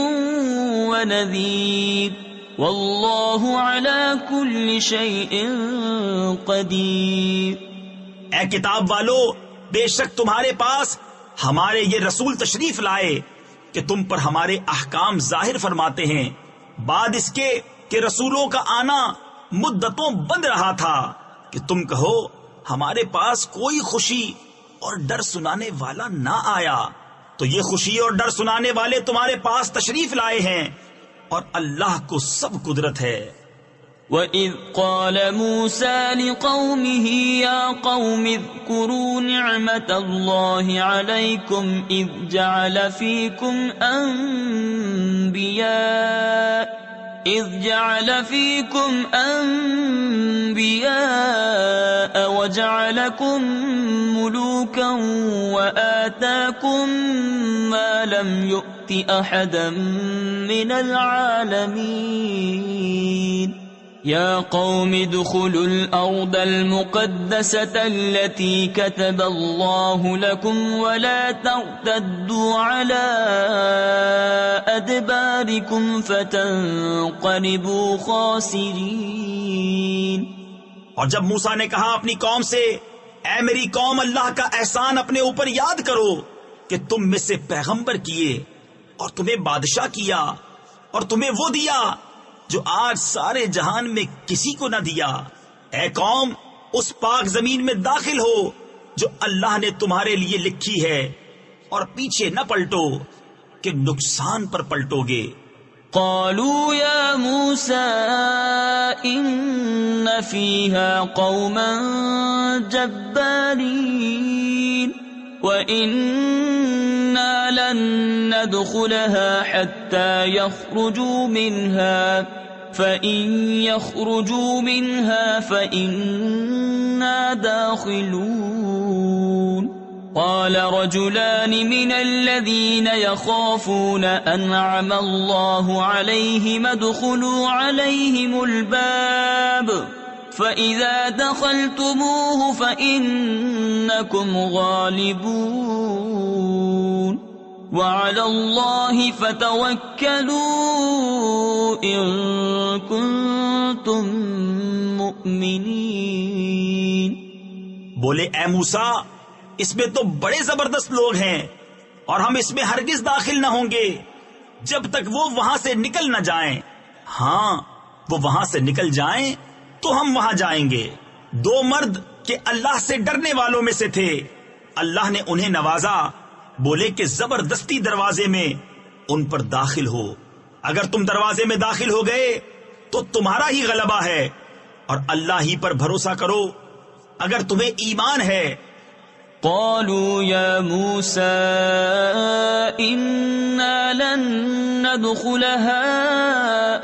ونذير والله على كل شيء قدير۔ اے کتاب والو، بے شک تمہارے پاس ہمارے یہ رسول تشریف لائے کہ تم پر ہمارے احکام ظاہر فرماتے ہیں، بعد اس کے کہ رسولوں کا آنا مدتوں بند رہا تھا، کہ تم کہو ہمارے پاس کوئی خوشی اور ڈر سنانے والا نہ آیا، تو یہ خوشی اور ڈر سنانے والے تمہارے پاس تشریف لائے ہیں، اور اللہ کو سب قدرت ہے۔ وَإِذْ قَالَ مُوسَى لِقَوْمِهِ يَا قَوْمِ اذْكُرُوا نِعْمَةَ اللَّهِ عَلَيْكُمْ إِذْ جَعَلَ فِيكُمْ أَنْبِيَاءَ وَجَعَلَكُمْ مُلُوكًا وَآتَاكُمْ مَا لَمْ يُؤْتِ أَحَدًا مِنَ الْعَالَمِينَ يَا قَوْمِ ادْخُلُوا الْأَرْضَ الْمُقَدَّسَةَ الَّتِي كَتَبَ اللَّهُ لَكُمْ وَلَا تَرْتَدُّوا عَلَى أَدْبَارِكُمْ فَتَنْقَلِبُوا خَاسِرِينَ۔ اور جب موسیٰ نے کہا اپنی قوم سے، اے میری قوم، اللہ کا احسان اپنے اوپر یاد کرو کہ تم میں سے پیغمبر کیے اور تمہیں بادشاہ کیا اور تمہیں وہ دیا جو آج سارے جہان میں کسی کو نہ دیا۔ اے قوم، اس پاک زمین میں داخل ہو جو اللہ نے تمہارے لیے لکھی ہے، اور پیچھے نہ پلٹو کہ نقصان پر پلٹو گے۔ قالوا يا موسى إن فيها قوما جبارين وإنا لن ندخلها حتى يخرجوا منها فإن يخرجوا منها فإنا داخلون قال رجلان من الذين يخافون أنعم الله عليهم ادخلوا عليهم الباب فإذا دخلتموه فإنكم غالبون وعلى الله فتوكلوا إن كنتم مؤمنين. بولے اے موسیٰ اس میں تو بڑے زبردست لوگ ہیں اور ہم اس میں ہرگز داخل نہ ہوں گے جب تک وہ وہاں سے نکل نہ جائیں. ہاں وہ وہاں سے نکل جائیں تو ہم وہاں جائیں گے. دو مرد کہ اللہ سے ڈرنے والوں میں سے تھے، اللہ نے انہیں نوازا، بولے کہ زبردستی دروازے میں ان پر داخل ہو. اگر تم دروازے میں داخل ہو گئے تو تمہارا ہی غلبہ ہے اور اللہ ہی پر بھروسہ کرو اگر تمہیں ایمان ہے. قالوا يا موسى إنا لن ندخلها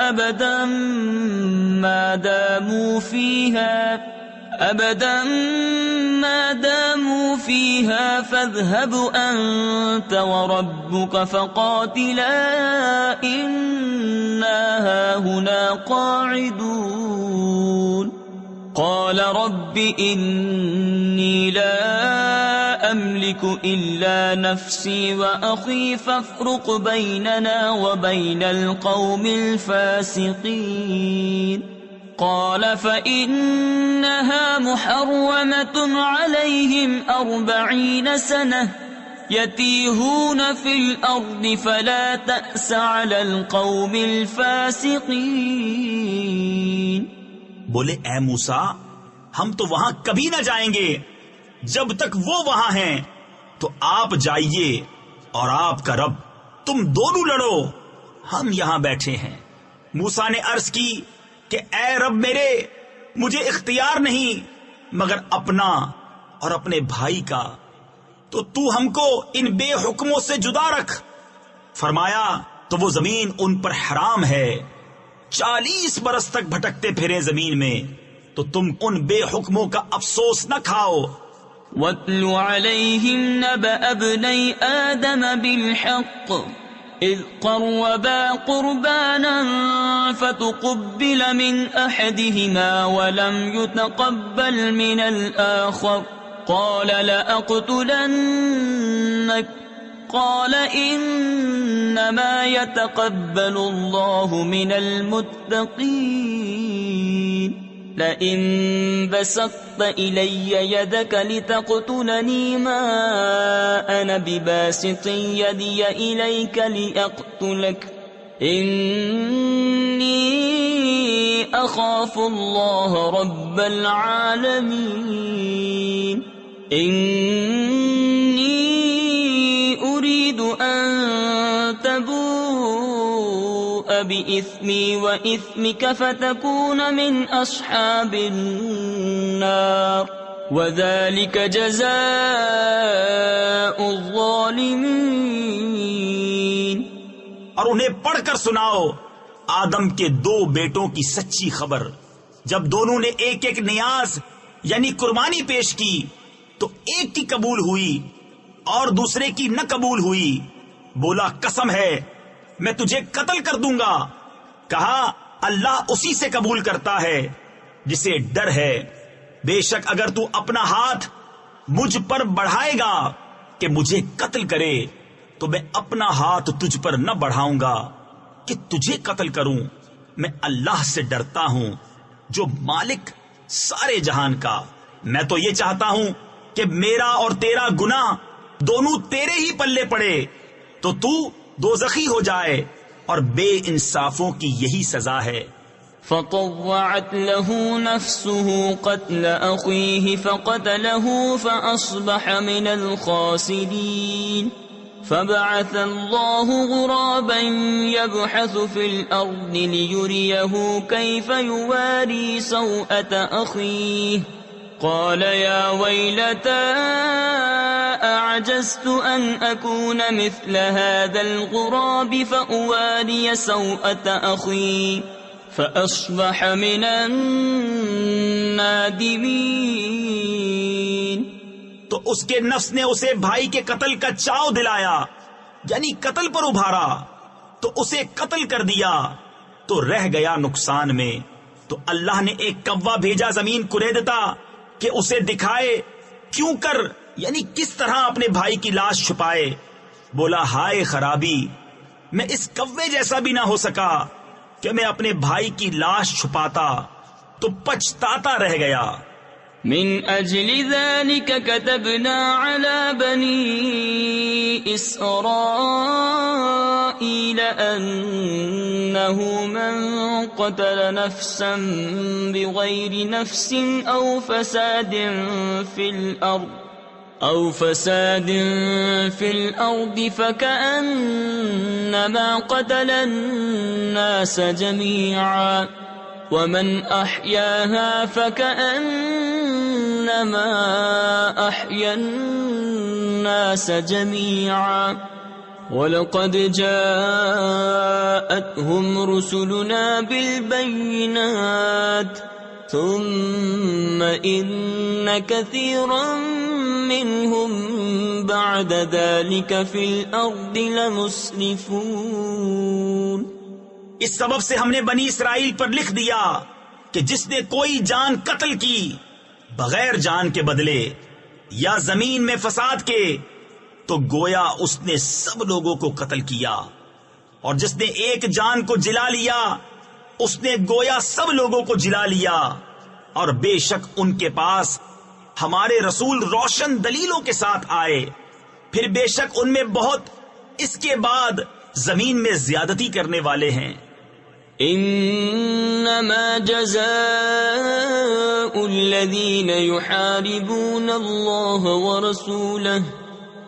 أبدا ما داموا فيها فاذهب أنت وربك فقاتلا إنا هاهنا قاعدون. قال رب إني لا أملك إلا نفسي وأخي فافرق بيننا وبين القوم الفاسقين. قال فإنها محرمة عليهم 40 سنة يتيهون في الأرض فلا تأس على القوم الفاسقين. بولے اے موسیٰ ہم تو وہاں کبھی نہ جائیں گے جب تک وہ وہاں ہیں، تو آپ جائیے اور آپ کا رب، تم دونوں لڑو، ہم یہاں بیٹھے ہیں. موسیٰ نے عرض کی کہ اے رب میرے، مجھے اختیار نہیں مگر اپنا اور اپنے بھائی کا، تو تو ہم کو ان بے حکموں سے جدا رکھ. فرمایا تو وہ زمین ان پر حرام ہے، 40 برس تک بھٹکتے پھرے زمین میں، تو تم ان بے حکموں کا افسوس نہ کھاؤ. وَاتْلُ عَلَيْهِمْ نَبَأَ ابْنَيْ آدَمَ بِالْحَقِّ إِذْ قَرَّبَا قُرْبَانًا فَتُقُبِّلَ مِنْ أَحَدِهِمَا وَلَمْ يُتَقَبَّلْ مِنَ الْآخَرِ قَالَ لَأَقْتُلَنَّكَ قال إنما يتقبل الله من المتقين. لئن بسطت إلي يدك لتقتلني ما أنا بباسط يدي إليك لأقتلك إني أخاف الله رب العالمين. أريد أن تبوء بإثمي وإثمك فتكون من أصحاب النار وذلك جزاء الظالمين. اور انہیں پڑھ کر سناؤ آدم کے 2 بیٹوں کی سچی خبر. جب دونوں نے ایک ایک نیاز یعنی قربانی پیش کی تو ایک کی قبول ہوئی اور دوسرے کی نہ قبول ہوئی. بولا قسم ہے میں تجھے قتل کر دوں گا. کہا اللہ اسی سے قبول کرتا ہے جسے ڈر ہے. بے شک اگر تو اپنا ہاتھ مجھ پر بڑھائے گا کہ مجھے قتل کرے تو میں اپنا ہاتھ تجھ پر نہ بڑھاؤں گا کہ تجھے قتل کروں. میں اللہ سے ڈرتا ہوں جو مالک سارے جہان کا. میں تو یہ چاہتا ہوں کہ میرا اور تیرا گناہ دونوں تیرے ہی پلے پڑے تو دوزخی ہو جائے، اور بے انصافوں کی یہی سزا ہے. فطوعت له نفسه قتل أخيه فقتله فأصبح من الخاسرين. فبعث الله غرابا يبحث في الأرض ليريه كيف يواري سوءة أخيه قال يا ويلتى أعجزت أن أكون مثل هذا الغراب فأواري سوءة أخي فأصبح من النادمين. تو اس کے نفس نے اسے بھائی کے قتل کا چاؤ دلایا، یعنی قتل پر ابھارا، تو اسے قتل کر دیا تو رہ گیا نقصان میں. تو اللہ نے ایک کوا بھیجا زمین کریدتا کہ اسے دکھائے کیوں کر، یعنی کس طرح اپنے بھائی کی لاش چھپائے. بولا ہائے خرابی، میں اس کوے جیسا بھی نہ ہو سکا کہ میں اپنے بھائی کی لاش چھپاتا، تو پچھتاتا رہ گیا. من أجل ذلك كتبنا على بني إسرائيل أنه من قتل نفسا بغير نفس أو فساد في الأرض فكأنما قتل الناس جميعا ومن أحياها فكأنما أحيا الناس جميعا ولقد جاءتهم رسلنا بالبينات ثم إن كثيرا منهم بعد ذلك في الأرض لمسرفون. اس سبب سے ہم نے بنی اسرائیل پر لکھ دیا کہ جس نے کوئی جان قتل کی بغیر جان کے بدلے یا زمین میں فساد کے، تو گویا اس نے سب لوگوں کو قتل کیا، اور جس نے ایک جان کو جلا لیا اس نے گویا سب لوگوں کو جلا لیا. اور بے شک ان کے پاس ہمارے رسول روشن دلیلوں کے ساتھ آئے، پھر بے شک ان میں بہت اس کے بعد زمین میں زیادتی کرنے والے ہیں. انما جزاء الذين يحاربون الله ورسوله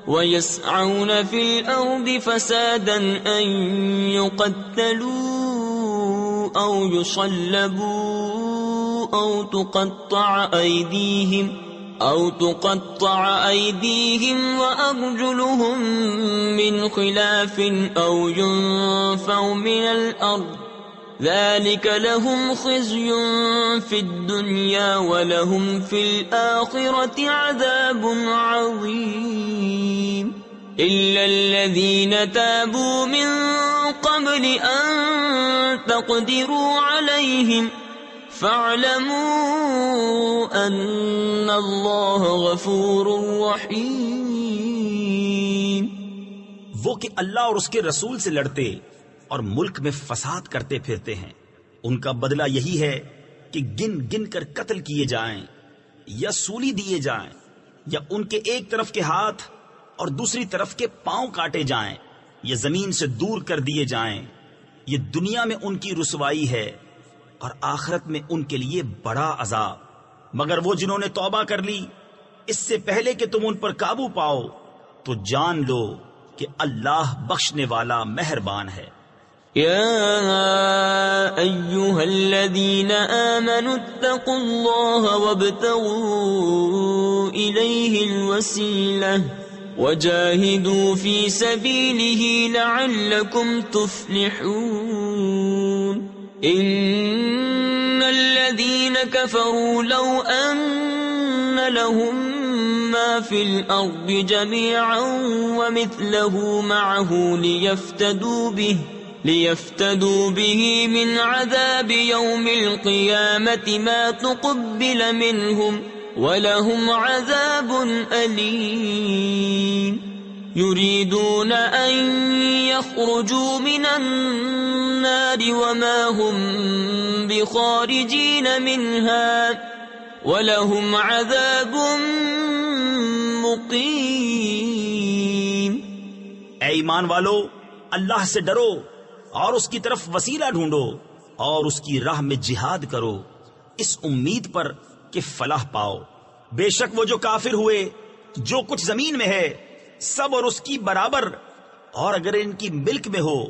ويسعون في الأرض فسادا أن يقتلوا أو يصلبوا أو تقطع أيديهم وأرجلهم من خلاف أو ينفوا من الأرض ذلك لهم خزي في الدنيا ولهم في الآخرة عذاب عظيم. إلا الذين تابوا من قبل أن تقدروا عليهم فاعلموا أن الله غفور رحيم. وہ کہ اللہ اور اس کے رسول سے لڑتے اور ملک میں فساد کرتے پھرتے ہیں، ان کا بدلہ یہی ہے کہ گن گن کر قتل کیے جائیں یا سولی دیے جائیں، یا ان کے ایک طرف کے ہاتھ اور دوسری طرف کے پاؤں کاٹے جائیں، یا زمین سے دور کر دیے جائیں. یہ دنیا میں ان کی رسوائی ہے اور آخرت میں ان کے لیے بڑا عذاب. مگر وہ جنہوں نے توبہ کر لی اس سے پہلے کہ تم ان پر قابو پاؤ، تو جان لو کہ اللہ بخشنے والا مہربان ہے. يا أيها الذين آمنوا اتقوا الله وابتغوا إليه الوسيلة وجاهدوا في سبيله لعلكم تفلحون. إن الذين كفروا لو أن لهم ما في الأرض جميعا ومثله معه ليفتدوا به من عذاب يوم القيامة ما تقبل منهم ولهم عذاب أليم. يريدون أن يخرجوا من النار وما هم بخارجين منها ولهم عذاب مقيم. اے ایمان والو، اللہ سے ڈرو اور اس کی طرف وسیلہ ڈھونڈو اور اس کی راہ میں جہاد کرو، اس امید پر کہ فلاح پاؤ. بے شک وہ جو کافر ہوئے جو کچھ زمین میں ہے سب اور اس کی برابر اور اگر ان کی ملک میں ہو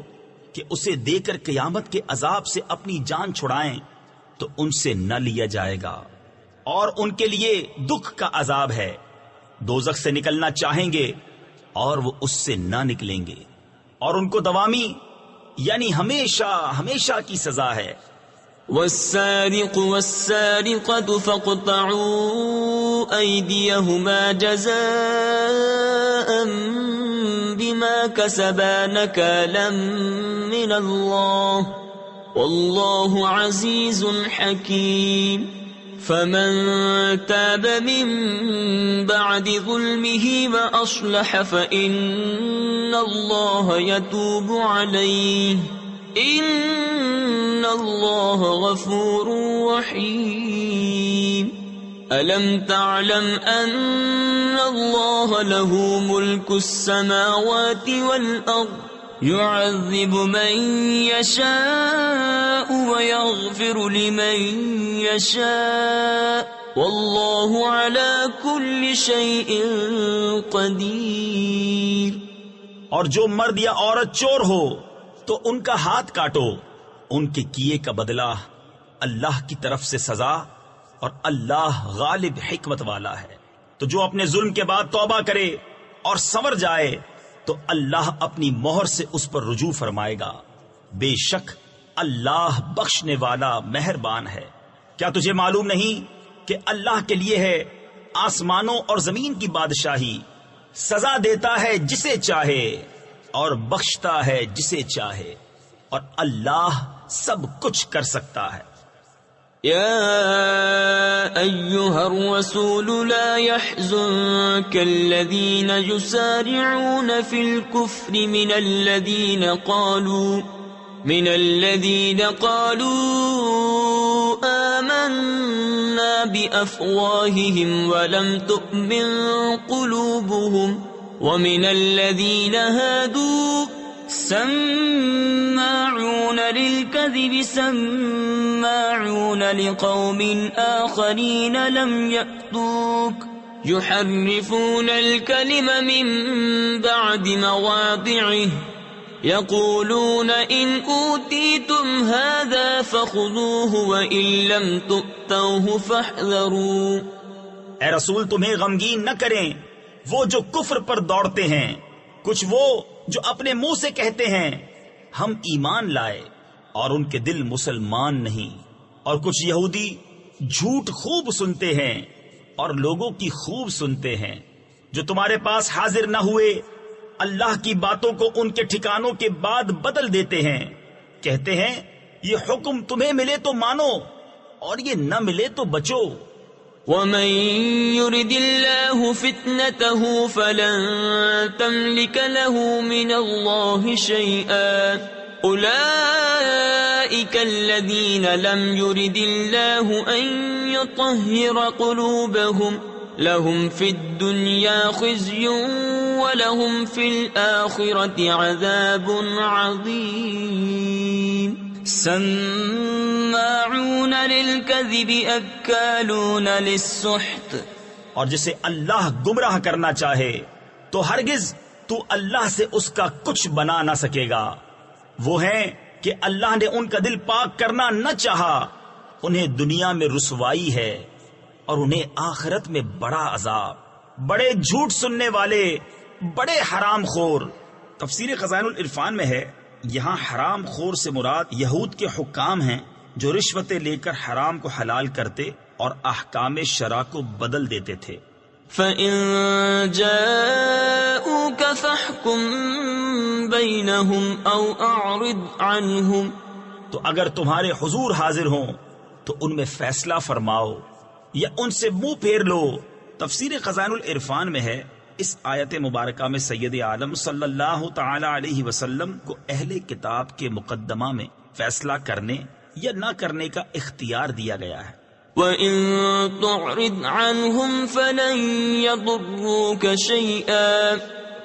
کہ اسے دے کر قیامت کے عذاب سے اپنی جان چھڑائیں تو ان سے نہ لیا جائے گا، اور ان کے لیے دکھ کا عذاب ہے۔ دوزخ سے نکلنا چاہیں گے اور وہ اس سے نہ نکلیں گے، اور ان کو دوامی یعنی ہمیشہ ہمیشہ کی سزا ہے۔ والسارق والسارقة فاقطعوا أيديهما جزاء بما كسبا نكالا من الله والله عزيز حكيم فمن تاب من بعد ظلمه وأصلح فإن الله يتوب عليه ان اللہ غفور رحیم الم تعلم ان اللہ له ملک السماوات والارض يعذب من يشاء ويغفر لمن يشاء واللہ على كل شيء قدیر۔ اور جو مرد یا عورت چور ہو تو ان کا ہاتھ کاٹو، ان کے کیے کا بدلہ اللہ کی طرف سے سزا، اور اللہ غالب حکمت والا ہے۔ تو جو اپنے ظلم کے بعد توبہ کرے اور سنور جائے تو اللہ اپنی مہر سے اس پر رجوع فرمائے گا، بے شک اللہ بخشنے والا مہربان ہے۔ کیا تجھے معلوم نہیں کہ اللہ کے لیے ہے آسمانوں اور زمین کی بادشاہی، سزا دیتا ہے جسے چاہے اور بخشتا ہے جسے چاہے، اور اللہ سب کچھ کر سکتا ہے۔ یا ایہا الرسول لا يحزنك الذین یسارعون فی الكفر من الذین قالوا آمنا بأفواہہم ولم تؤمن قلوبہم ومن الذين هادوا سماعون للكذب سماعون لقوم آخرين لم يأتوك يحرفون الكلم من بعد مواضعه يقولون إن أوتيتم هذا فخذوه وإن لم تؤتوه فاحذروا۔ اے رسول تمہیں غمگین نہ کریں وہ جو کفر پر دوڑتے ہیں، کچھ وہ جو اپنے منہ سے کہتے ہیں ہم ایمان لائے اور ان کے دل مسلمان نہیں، اور کچھ یہودی جھوٹ خوب سنتے ہیں اور لوگوں کی خوب سنتے ہیں، جو تمہارے پاس حاضر نہ ہوئے اللہ کی باتوں کو ان کے ٹھکانوں کے بعد بدل دیتے ہیں، کہتے ہیں یہ حکم تمہیں ملے تو مانو اور یہ نہ ملے تو بچو۔ ومن يرد الله فتنته فلن تملك له من الله شيئا أولئك الذين لم يرد الله أن يطهر قلوبهم لهم في الدنيا خزي ولهم في الآخرة عذاب عظيم سماعون للكذب اکالون للسحت۔ اور جسے اللہ گمراہ کرنا چاہے تو ہرگز تو اللہ سے اس کا کچھ بنا نہ سکے گا۔ وہ ہیں کہ اللہ نے ان کا دل پاک کرنا نہ چاہا، انہیں دنیا میں رسوائی ہے اور انہیں آخرت میں بڑا عذاب۔ بڑے جھوٹ سننے والے، بڑے حرام خور۔ تفسیر خزائن العرفان میں ہے یہاں حرام خور سے مراد یہود کے حکام ہیں جو رشوتیں لے کر حرام کو حلال کرتے اور احکام شرع کو بدل دیتے تھے۔ فَإِن جَاءُوكَ فَاحْكُم بَيْنَهُمْ أَوْ أَعْرِضْ عَنْهُمْ، تو اگر تمہارے حضور حاضر ہوں تو ان میں فیصلہ فرماؤ یا ان سے منہ پھیر لو۔ تفسیر خزائن العرفان میں ہے اس آیت مبارکہ میں سید عالم صلی اللہ تعالی علیہ وسلم کو اہل کتاب کے مقدمہ میں فیصلہ کرنے یا نہ کرنے کا اختیار دیا گیا ہے۔ وَإِن تُعْرِضْ عَنْهُمْ فَلَن يَضُرُّوكَ شَيْئًا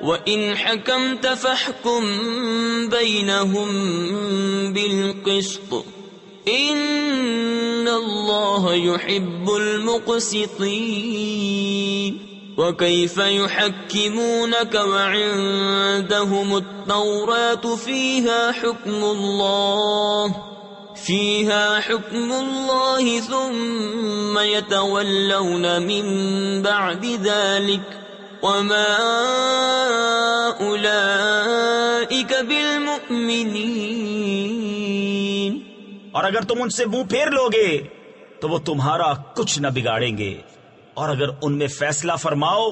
وَإِنْ حَكَمْتَ فَاحْكُم بَيْنَهُم بِالْقِسْطِ إِنَّ اللَّهَ يُحِبُّ الْمُقْسِطِينَ۔ وكيف يحكمونك وعندهم التوراة فيها حكم الله ثم يتولون من بعد ذلك وما أولئك بالمؤمنين. اور اگر تم ان سے منہ پھیر لوگے تو وہ تمہارا کچھ نہ بگاڑیں گے، اور اگر ان میں فیصلہ فرماؤ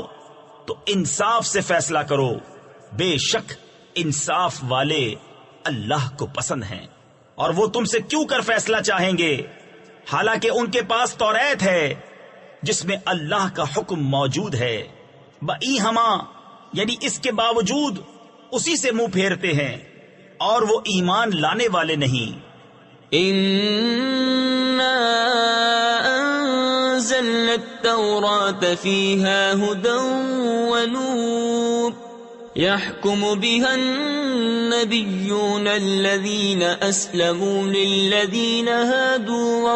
تو انصاف سے فیصلہ کرو، بے شک انصاف والے اللہ کو پسند ہیں. اور وہ تم سے کیوں کر فیصلہ چاہیں گے حالانکہ ان کے پاس توریت ہے جس میں اللہ کا حکم موجود ہے، بئی ہما یعنی اس کے باوجود اسی سے منہ پھیرتے ہیں اور وہ ایمان لانے والے نہیں. أنزلنا التوراة فيها هدى ونور يحكم بها النبيون الذين أسلموا للذين هادوا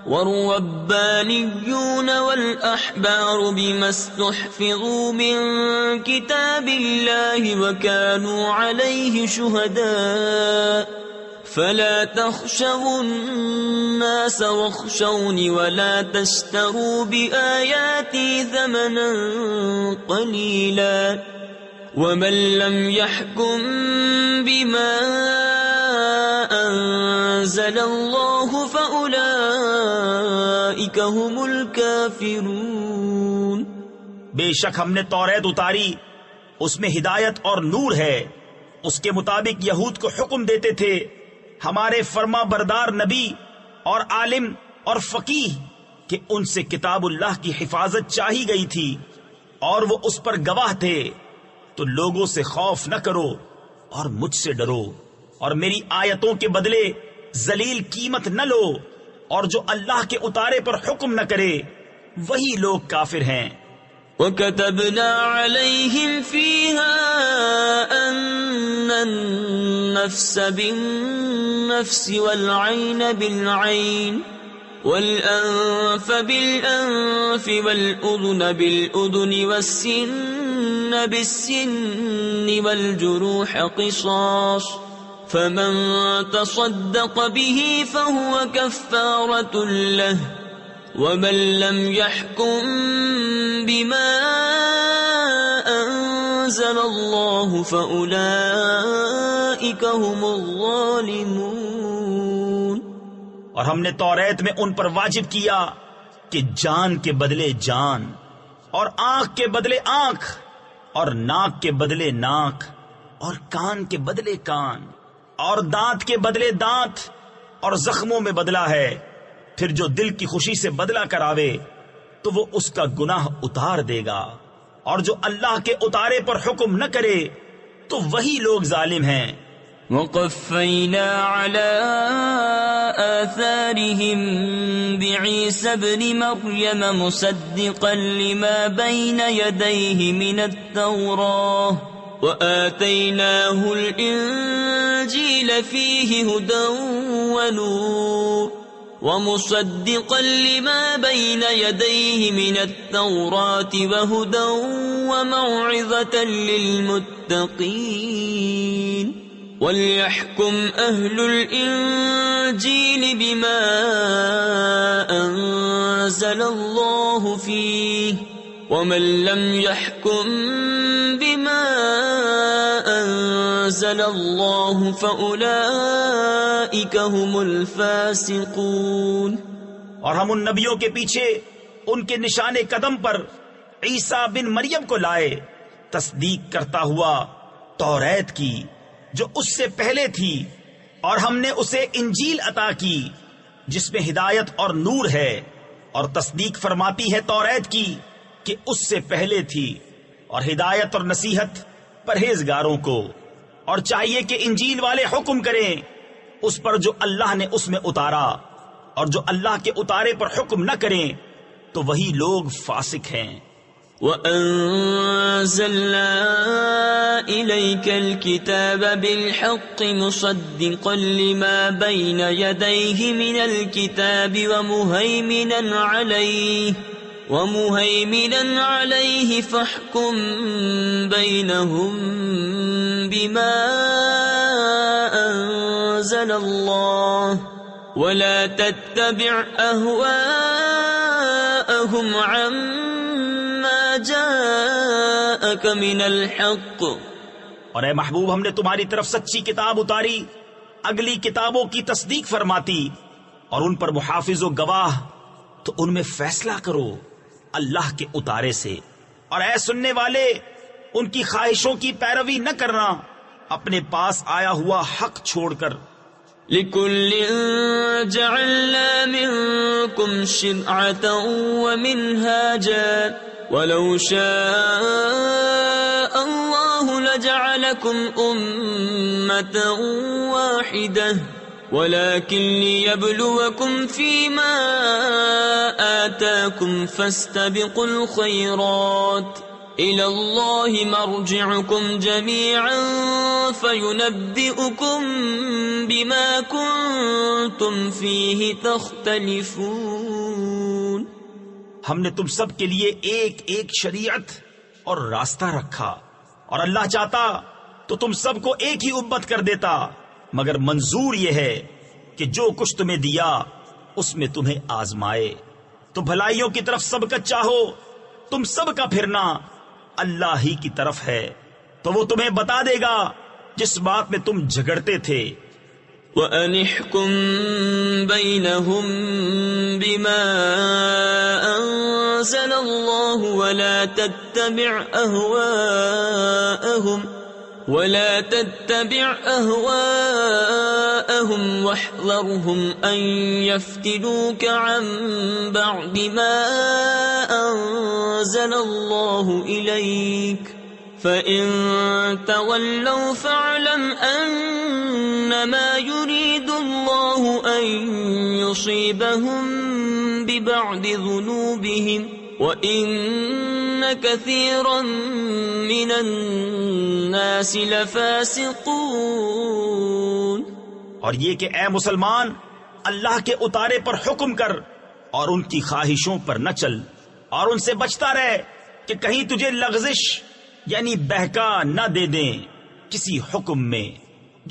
والربانيون والأحبار بما استحفظوا من كتاب الله وكانوا عليه شهداء فلا تخشوا الناس واخشوني ولا تشتروا بآياتي ثمنا قليلا ومن لم يحكم بما أنزل الله فأولئك هم الكافرون. بے شک ہم نے توریت اتاری، اس میں ہدایت اور نور ہے. اس کے مطابق یہود کو حکم دیتے تھے ہمارے فرما بردار نبی اور عالم اور فقیہ کہ ان سے کتاب اللہ کی حفاظت چاہی گئی تھی اور وہ اس پر گواہ تھے. تو لوگوں سے خوف نہ کرو اور مجھ سے ڈرو، اور میری آیتوں کے بدلے ذلیل قیمت نہ لو، اور جو اللہ کے اتارے پر حکم نہ کرے وہی لوگ کافر ہیں. وَكَتَبْنَا عَلَيْهِمْ فِيهَا أَنَّ النَّفْسَ بِالنَّفْسِ وَالْعَيْنَ بِالْعَيْنِ وَالْأَنفَ بِالْأَنفِ وَالْأُذُنَ بِالْأُذُنِ وَالسِّنَّ بِالسِّنِّ وَالْجُرُوحَ قِصَاصٌ فَمَن تَصَدَّقَ بِهِ فَهُوَ كَفَّارَةٌ لَهُ وَمَن لَّمْ يَحْكُم بِمَا أَنزَلَ اللَّهُ فَأُولَئِكَ هُمُ الظَّالِمُونَ. اور ہم نے توریت میں ان پر واجب کیا کہ جان کے بدلے جان، اور آنکھ کے بدلے آنکھ، اور ناک کے بدلے ناک، اور کان کے بدلے کان، اور دانت کے بدلے دانت، اور زخموں میں بدلہ ہے. پھر جو دل کی خوشی سے بدلہ کراوے تو وہ اس کا گناہ اتار دے گا، اور جو اللہ کے اتارے پر حکم نہ کرے تو وہی لوگ ظالم ہیں. وَقَفَّيْنَا عَلَىٰ آثَارِهِمْ بِعِيسَى ابْنِ مَرْيَمَ مُصَدِّقًا لِمَا بَيْنَ يَدَيْهِ مِنَ التَّوْرَاةِ وَآتَيْنَاهُ الْإِنجِيلَ فِيهِ هُدًى وَنُورٌ وَمُصَدِّقًا لِمَا بَيْنَ يَدَيْهِ مِنَ التَّوْرَاةِ وَهُدًى وَمَوْعِظَةً لِّلْمُتَّقِينَ. وَلْيَحْكُمْ أَهْلُ الْإِنجِيلِ بِمَا أَنزَلَ اللَّهُ فِيهِ وَمَن لَّمْ يَحْكُم بِمَا أَنزَلَ اللَّهُ فَأُولَئِكَ هُمُ الْفَاسِقُونَ. اور ہم ان نبیوں کے پیچھے ان کے نشان قدم پر عیسیٰ بن مریم کو لائے، تصدیق کرتا ہوا توریت کی جو اس سے پہلے تھی، اور ہم نے اسے انجیل عطا کی جس میں ہدایت اور نور ہے، اور تصدیق فرماتی ہے توریت کی کہ اس سے پہلے تھی، اور ہدایت اور نصیحت پرہیزگاروں کو. اور چاہیے کہ انجیل والے حکم کریں اس پر جو اللہ نے اس میں اتارا، اور جو اللہ کے اتارے پر حکم نہ کریں تو وہی لوگ فاسق ہیں. وأنزلنا إليك الكتاب بالحق مصدقا لما بين يديه من الكتاب ومهيمنا عليه فاحكم بينهم بما أنزل الله ولا تتبع أهواءهم عما جاءك من الحق. اور اے محبوب، ہم نے تمہاری طرف سچی کتاب اتاری، اگلی کتابوں کی تصدیق فرماتی اور ان پر محافظ و گواہ، تو ان میں فیصلہ کرو اللہ کے اتارے سے. اور اے سننے والے، ان کی خواہشوں کی پیروی نہ کرنا اپنے پاس آیا ہوا حق چھوڑ کر. لِكُلٍّ جَعَلْنَا مِنكُمْ شِرْعَةً وَمِنْهَاجًا وَلَوْ شَاءَ اللَّهُ لَجَعَلَكُمْ أُمَّةً وَاحِدَةً وَلَكِنْ لِيَبْلُوَكُمْ فِيمَا آتَاكُمْ فَاسْتَبِقُوا الْخَيْرَاتِ إِلَى اللَّهِ مَرْجِعُكُمْ جَمِيعًا فَيُنَبِّئُكُمْ بِمَا كُنْتُمْ فِيهِ تَخْتَلِفُونَ. ہم نے تم سب کے لیے ایک ایک شریعت اور راستہ رکھا، اور اللہ چاہتا تو تم سب کو ایک ہی امت کر دیتا، مگر منظور یہ ہے کہ جو کچھ تمہیں دیا اس میں تمہیں آزمائے. تو بھلائیوں کی طرف سب کا چاہو، تم سب کا پھرنا اللہ ہی کی طرف ہے، تو وہ تمہیں بتا دے گا جس بات میں تم جھگڑتے تھے. وَأَنِ احْكُم بَيْنَهُم بِمَا أَنزَلَ اللَّهُ وَلَا تَتَّبِعْ أَهْوَاءَهُمْ وَاحْذَرْهُمْ أَن يَفْتِنُوكَ عَن بَعْضِ مَا أَنزَلَ اللَّهُ إِلَيْكَ فَإِن تَوَلَّوْا فَاعْلَمْ أَنَّمَا يُرِيدُ اللَّهُ أَن يُصِيبَهُم بِبَعْضِ ذُنُوبِهِمْ وَإِنَّ كَثِيرًا مِّنَ النَّاسِ لَفَاسِقُونَ. اور یہ کہ اے مسلمان، اللہ کے اتارے پر حکم کر اور ان کی خواہشوں پر نہ چل، اور ان سے بچتا رہ کہ کہیں تجھے لغزش یعنی بہکا نہ دے دیں کسی حکم میں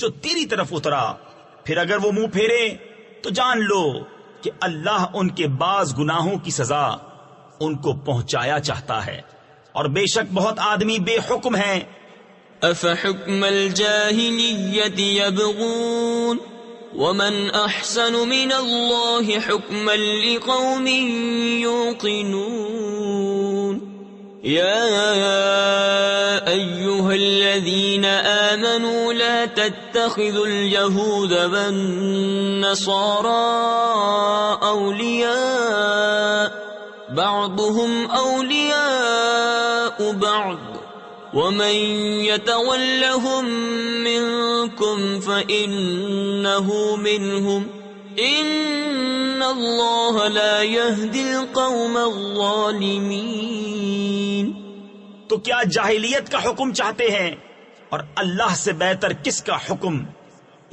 جو تیری طرف اترا. پھر اگر وہ منہ پھیرے تو جان لو کہ اللہ ان کے بعض گناہوں کی سزا ان کو پہنچایا چاہتا ہے، اور بے شک بہت آدمی بے حکم ہیں. أَفَحُكْمَ الْجَاهِلِيَّةِ يَبْغُونَ وَمَنْ أَحْسَنُ مِنَ اللَّهِ حُكْمًا لِقَوْمٍ يُوقِنُونَ. يَا أَيُّهَا الَّذِينَ آمَنُوا لَا تَتَّخِذُوا الْيَهُودَ وَالنَّصَارَى أَوْلِيَاءَ بَعْضُهُمْ أَوْلِيَاءُ بَعْضٍ وَمَن يَتَوَلَّهُم مِّنكُمْ فَإِنَّهُ مِنْهُمْ إِنَّ اللَّهَ لَا يَهْدِي الْقَوْمَ الظَّالِمِينَ. تو کیا جاہلیت کا حکم چاہتے ہیں، اور اللہ سے بہتر کس کا حکم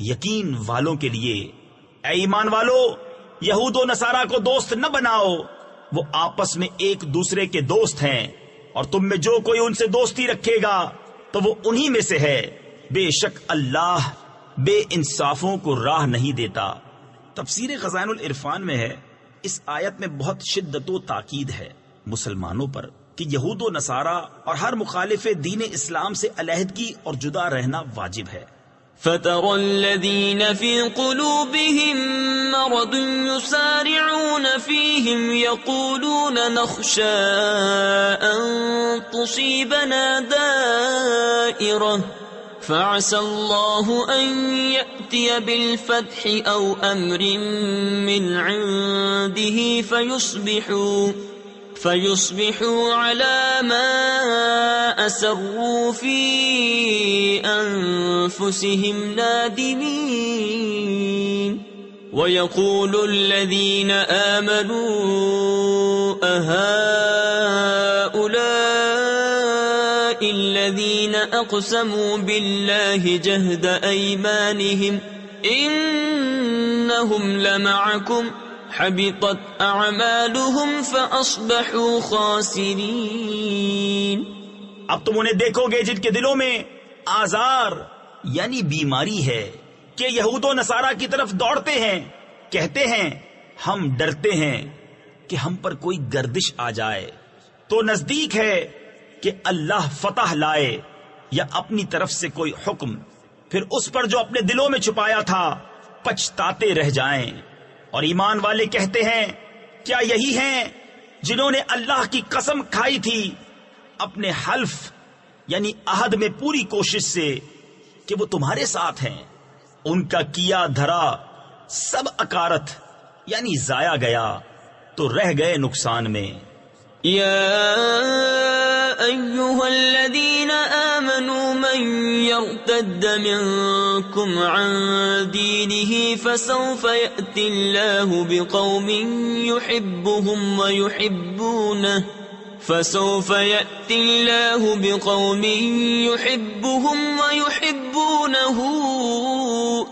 یقین والوں کے لیے. اے ایمان والو، یہود و نصارہ کو دوست نہ بناؤ، وہ آپس میں ایک دوسرے کے دوست ہیں، اور تم میں جو کوئی ان سے دوستی رکھے گا تو وہ انہی میں سے ہے. بے شک اللہ بے انصافوں کو راہ نہیں دیتا. تفسیر خزائن العرفان میں ہے، اس آیت میں بہت شدت و تاکید ہے مسلمانوں پر کہ یہود و نصارہ اور ہر مخالف دین اسلام سے علیحدگی اور جدا رہنا واجب ہے. فَتَرَى الَّذِينَ فِي قُلُوبِهِم مَّرَضٌ يُسَارِعُونَ فِيهِمْ يَقُولُونَ نَخْشَىٰ أَن تُصِيبَنَا دَائِرَةٌ فَعَسَى اللَّهُ أَن يَأْتِيَ بِالْفَتْحِ أَوْ أَمْرٍ مِّنْ عِندِهِ فَيُصْبِحُوا عَلَى مَا أَسَرُّوا فِي أَنفُسِهِمْ نَادِمِينَ. وَيَقُولُ الَّذِينَ آمَنُوا أَهَٰؤُلَاءِ هؤلاء الذين أقسموا بالله جهد أيمانهم إنهم لمعكم حبطت أعمالهم فأصبحوا خاسرين. اب تم انہیں دیکھو گے جن کے دلوں میں آزار یعنی بیماری ہے کہ یہود و نصارہ کی طرف دوڑتے ہیں، کہتے ہیں ہم ڈرتے ہیں کہ ہم پر کوئی گردش آ جائے، تو نزدیک ہے کہ اللہ فتح لائے یا اپنی طرف سے کوئی حکم، پھر اس پر جو اپنے دلوں میں چھپایا تھا پچھتاتے رہ جائیں. اور ایمان والے کہتے ہیں کیا یہی ہیں جنہوں نے اللہ کی قسم کھائی تھی اپنے حلف یعنی عہد میں پوری کوشش سے کہ وہ تمہارے ساتھ ہیں، ان کا کیا دھرا سب اکارت یعنی ضائع گیا تو رہ گئے نقصان میں. يا أيها الذين آمنوا من يرتد منكم عن دينه فسوف يأتي الله بقوم يحبهم ويحبونه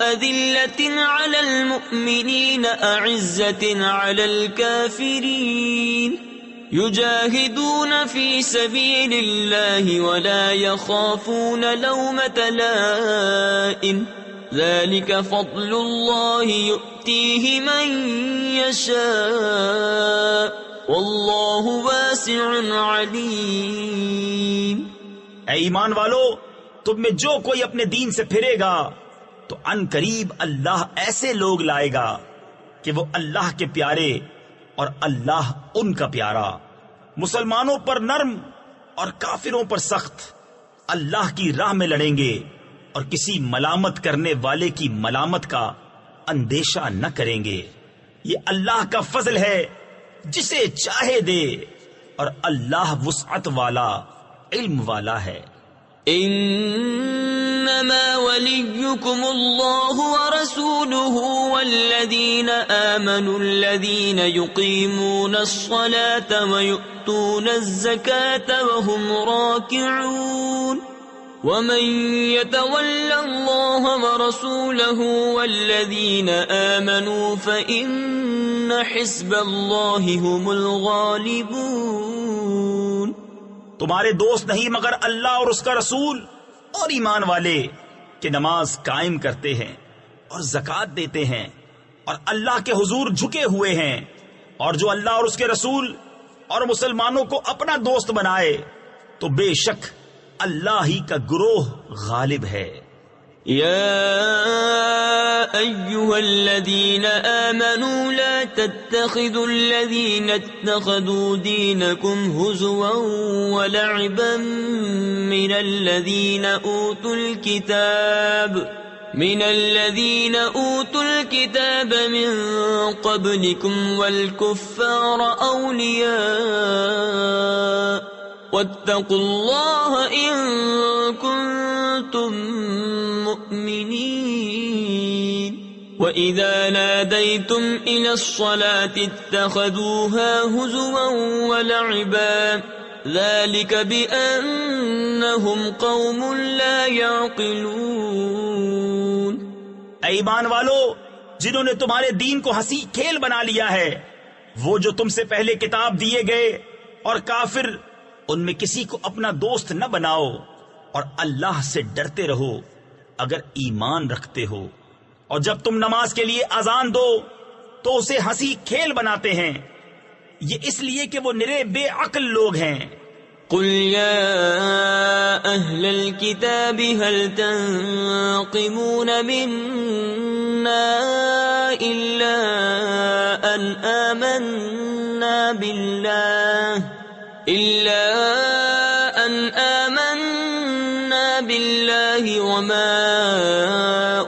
أذلة على المؤمنين أعزة على الكافرين يجاهدون في سبيل الله ولا يخافون لومة لائم ذلك فضل الله يؤتيه من يشاء واللہ واسع علیم. اے ایمان والو، تم میں جو کوئی اپنے دین سے پھرے گا تو ان قریب اللہ ایسے لوگ لائے گا کہ وہ اللہ کے پیارے اور اللہ ان کا پیارا، مسلمانوں پر نرم اور کافروں پر سخت، اللہ کی راہ میں لڑیں گے اور کسی ملامت کرنے والے کی ملامت کا اندیشہ نہ کریں گے. یہ اللہ کا فضل ہے جسے چاہے دے اور اللہ وسعت والا علم والا ہے. انما وليكم الله ورسوله والذين آمنوا الذين يقيمون الصلاة ويؤتون الزكاة وهم راكعون ومن يتول الله ورسوله والذين آمنوا فإن حزب الله هم الغالبون. تمہارے دوست نہیں مگر اللہ اور اس کا رسول اور ایمان والے کہ نماز قائم کرتے ہیں اور زکوٰۃ دیتے ہیں اور اللہ کے حضور جھکے ہوئے ہیں، اور جو اللہ اور اس کے رسول اور مسلمانوں کو اپنا دوست بنائے تو بے شک اللہ ہی کا گروہ غالب ہے. يا أيها الذين آمنوا لا تتخذوا الذين اتخذوا دينكم هزوا ولعبا من الذين أوتوا الكتاب من قبلكم والكفار أولياء واتقوا الله إن كنتم مؤمنين. وإذا ناديتم إلى الصلاة اتخذوها هزوا ولعبا ذلك بأنهم قوم لا يعقلون. اے ایمان والو، جنہوں نے تمہارے دین کو ہنسی کھیل بنا لیا ہے، وہ جو تم سے پہلے کتاب دیے گئے، اور کافر ان میں کسی کو اپنا دوست نہ بناؤ، اور اللہ سے ڈرتے رہو اگر ایمان رکھتے ہو. اور جب تم نماز کے لیے اذان دو تو اسے ہنسی کھیل بناتے ہیں، یہ اس لیے کہ وہ نرے بے عقل لوگ ہیں. قل يا أهل الكتاب هل تنقمون منا إلا أن آمنا بالله وما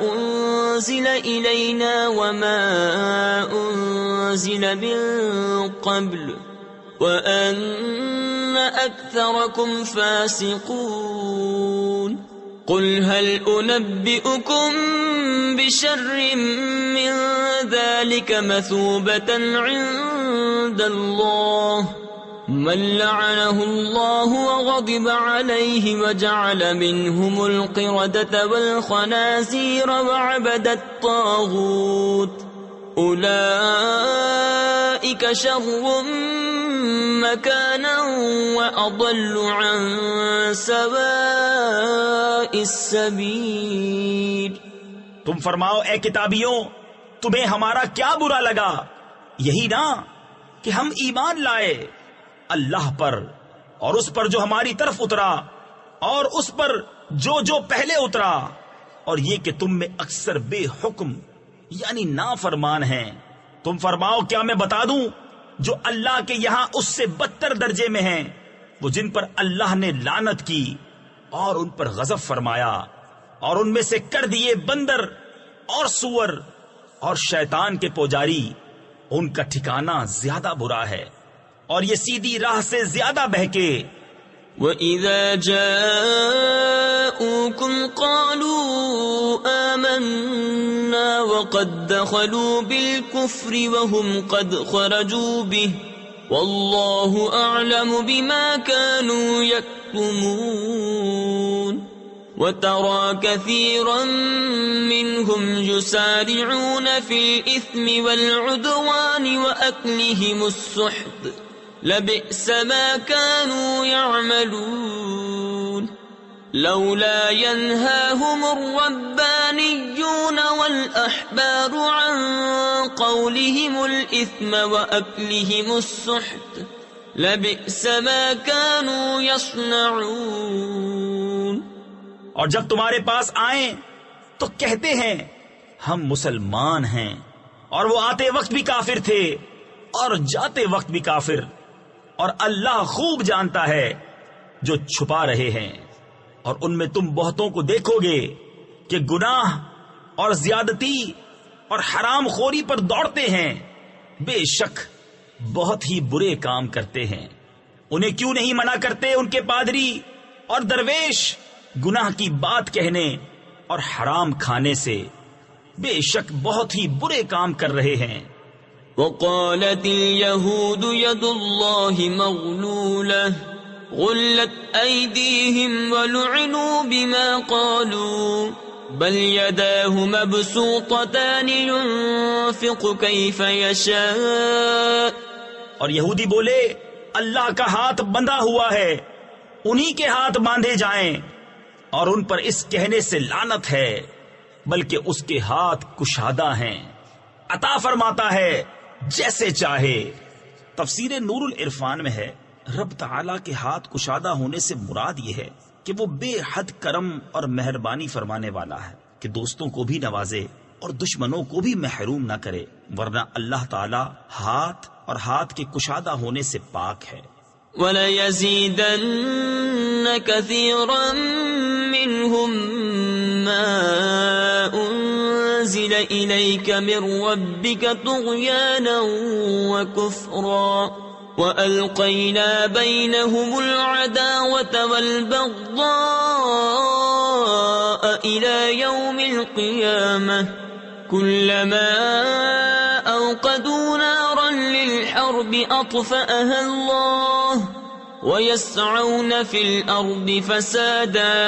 أنزل إلينا وما أنزل من قبل وأن أكثركم فاسقون. قل هل أنبئكم بشر من ذلك مثوبة عند الله من لعنه الله وغضب عليه وجعل منهم القردة والخنازير وعبد الطاغوت أولئك شر مكانا وأضل عن سواء السبيل. تم فرماؤ اے کتابیوں، تمہیں ہمارا کیا برا لگا؟ یہی نا کہ ہم ایمان لائے اللہ پر اور اس پر جو ہماری طرف اترا اور اس پر جو پہلے اترا، اور یہ کہ تم میں اکثر بے حکم یعنی نافرمان ہیں. تم فرماؤ کیا میں بتا دوں جو اللہ کے یہاں اس سے بدتر درجے میں ہیں، وہ جن پر اللہ نے لعنت کی اور ان پر غضب فرمایا اور ان میں سے کر دیے بندر اور سور اور شیطان کے پوجاری، ان کا ٹھکانہ زیادہ برا ہے اور یہ سیدھی راہ سے زیادہ بہکے. وَإِذَا جَاءُوكُمْ قَالُوا آمَنَّا وَقَدْ دَخَلُوا بِالْكُفْرِ وَهُمْ قَدْ خَرَجُوا بِهِ وَاللَّهُ أَعْلَمُ بِمَا كَانُوا يَكْتُمُونَ. وَتَرَى كَثِيرًا مِّنْهُمْ يُسَارِعُونَ فِي الْإِثْمِ وَالْعُدْوَانِ وَأَكْلِهِمُ السُّحْتَ لَبِئْسَ مَا كَانُوا يَعْمَلُونَ. لَوْلَا يَنْهَاهُمُ الرَّبَّانِيُّونَ وَالْأَحْبَارُ عَنْ قَوْلِهِمُ الْإِثْمَ وَأَكْلِهِمُ السُّحْتَ لَبِئْسَ مَا كَانُوا يَصْنَعُونَ. اور جب تمہارے پاس آئیں تو کہتے ہیں ہم مسلمان ہیں، اور وہ آتے وقت بھی کافر تھے اور جاتے وقت بھی کافر، اور اللہ خوب جانتا ہے جو چھپا رہے ہیں. اور ان میں تم بہتوں کو دیکھو گے کہ گناہ اور زیادتی اور حرام خوری پر دوڑتے ہیں، بے شک بہت ہی برے کام کرتے ہیں. انہیں کیوں نہیں منع کرتے ان کے پادری اور درویش گناہ کی بات کہنے اور حرام کھانے سے؟ بے شک بہت ہی برے کام کر رہے ہیں. وقالت اليهود يد الله مغلولة غلت أيديهم ولعنوا بما قالوا بل يداه مبسوطتان ينفق كيف يشاء. اور یہودی بولے اللہ کا ہاتھ بندھا ہوا ہے، انہی کے ہاتھ باندھے جائیں، اور ان پر اس کہنے سے لعنت ہے، بلکہ اس کے ہاتھ کشادہ ہیں، عطا فرماتا ہے جیسے چاہے. تفسیر نور العرفان میں ہے رب تعالیٰ کے ہاتھ کشادہ ہونے سے مراد یہ ہے کہ وہ بے حد کرم اور مہربانی فرمانے والا ہے کہ دوستوں کو بھی نوازے اور دشمنوں کو بھی محروم نہ کرے، ورنہ اللہ تعالیٰ ہاتھ اور ہاتھ کے کشادہ ہونے سے پاک ہے. وَلَيَزِيدَنَّ كَثِيرًا مِّنْهُمْ مَا أُنزِلَ إِلَيْكَ مِن رَّبِّكَ طُغْيَانًا وَكُفْرًا وَأَلْقَيْنَا بَيْنَهُمُ الْعَدَاوَةَ وَالْبَغْضَاءَ إِلَى يَوْمِ الْقِيَامَةِ كُلَّمَا أَوْقَدُوا نَارًا لِلْحَرْبِ أَطْفَأَهَا اللَّهُ وَيَسْعَوْنَ فِي الْأَرْضِ فَسَادًا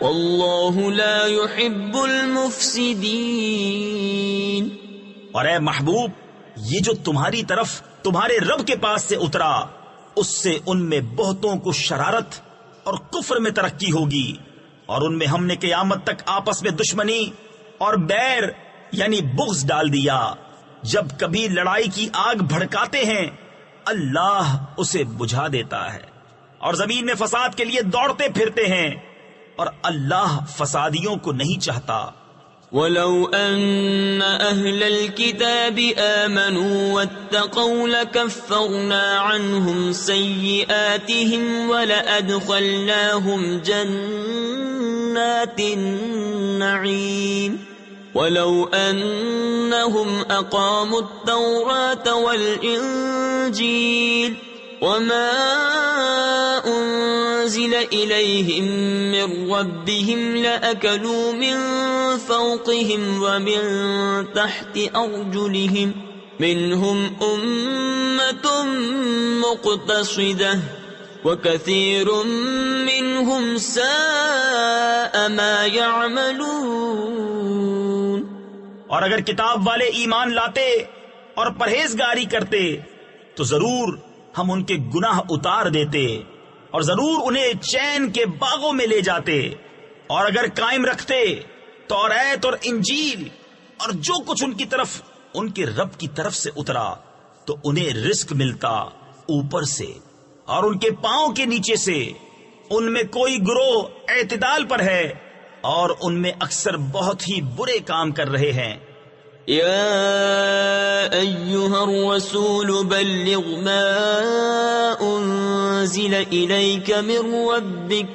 وَاللَّهُ لَا يُحِبُّ الْمُفْسِدِينَ. اور اے محبوب، یہ جو تمہاری طرف تمہارے رب کے پاس سے اترا، اس سے ان میں بہتوں کو شرارت اور کفر میں ترقی ہوگی، اور ان میں ہم نے قیامت تک آپس میں دشمنی اور بیر یعنی بغض ڈال دیا. جب کبھی لڑائی کی آگ بھڑکاتے ہیں اللہ اسے بجھا دیتا ہے، اور زمین میں فساد کے لیے دوڑتے پھرتے ہیں، اور اللہ فسادیوں کو نہیں چاہتا. وَلَوْ أَنَّ أَهْلَ الْكِتَابِ آمَنُوا وَاتَّقَوْا لَكَفَّرْنَا عَنْهُمْ سَيِّئَاتِهِمْ وَلَأَدْخَلْنَاهُمْ جَنَّاتِ النَّعِيمِ. وَلَوْ أَنَّهُمْ أَقَامُوا التَّوْرَاةَ وَالْإِنْجِيلَ وَمَا أُنزِلَ إِلَيْهِمْ مِنْ رَبِّهِمْ لَأَكَلُوا مِنْ فَوْقِهِمْ وَمِنْ تَحْتِ أَرْجُلِهِمْ منهم أمة مقتصدة وكثير منهم ساء ما يعملون۔ اور اگر کتاب والے ایمان لاتے اور پرہیزگاری کرتے تو ضرور ہم ان کے گناہ اتار دیتے اور ضرور انہیں چین کے باغوں میں لے جاتے۔ اور اگر قائم رکھتے توریت اور انجیل اور جو کچھ ان کی طرف ان کے رب کی طرف سے اترا تو انہیں رزق ملتا اوپر سے اور ان کے پاؤں کے نیچے سے۔ ان میں کوئی گروہ اعتدال پر ہے اور ان میں اکثر بہت ہی برے کام کر رہے ہیں۔ يا أيها الرسول بلغ ما أنزل إليك من ربك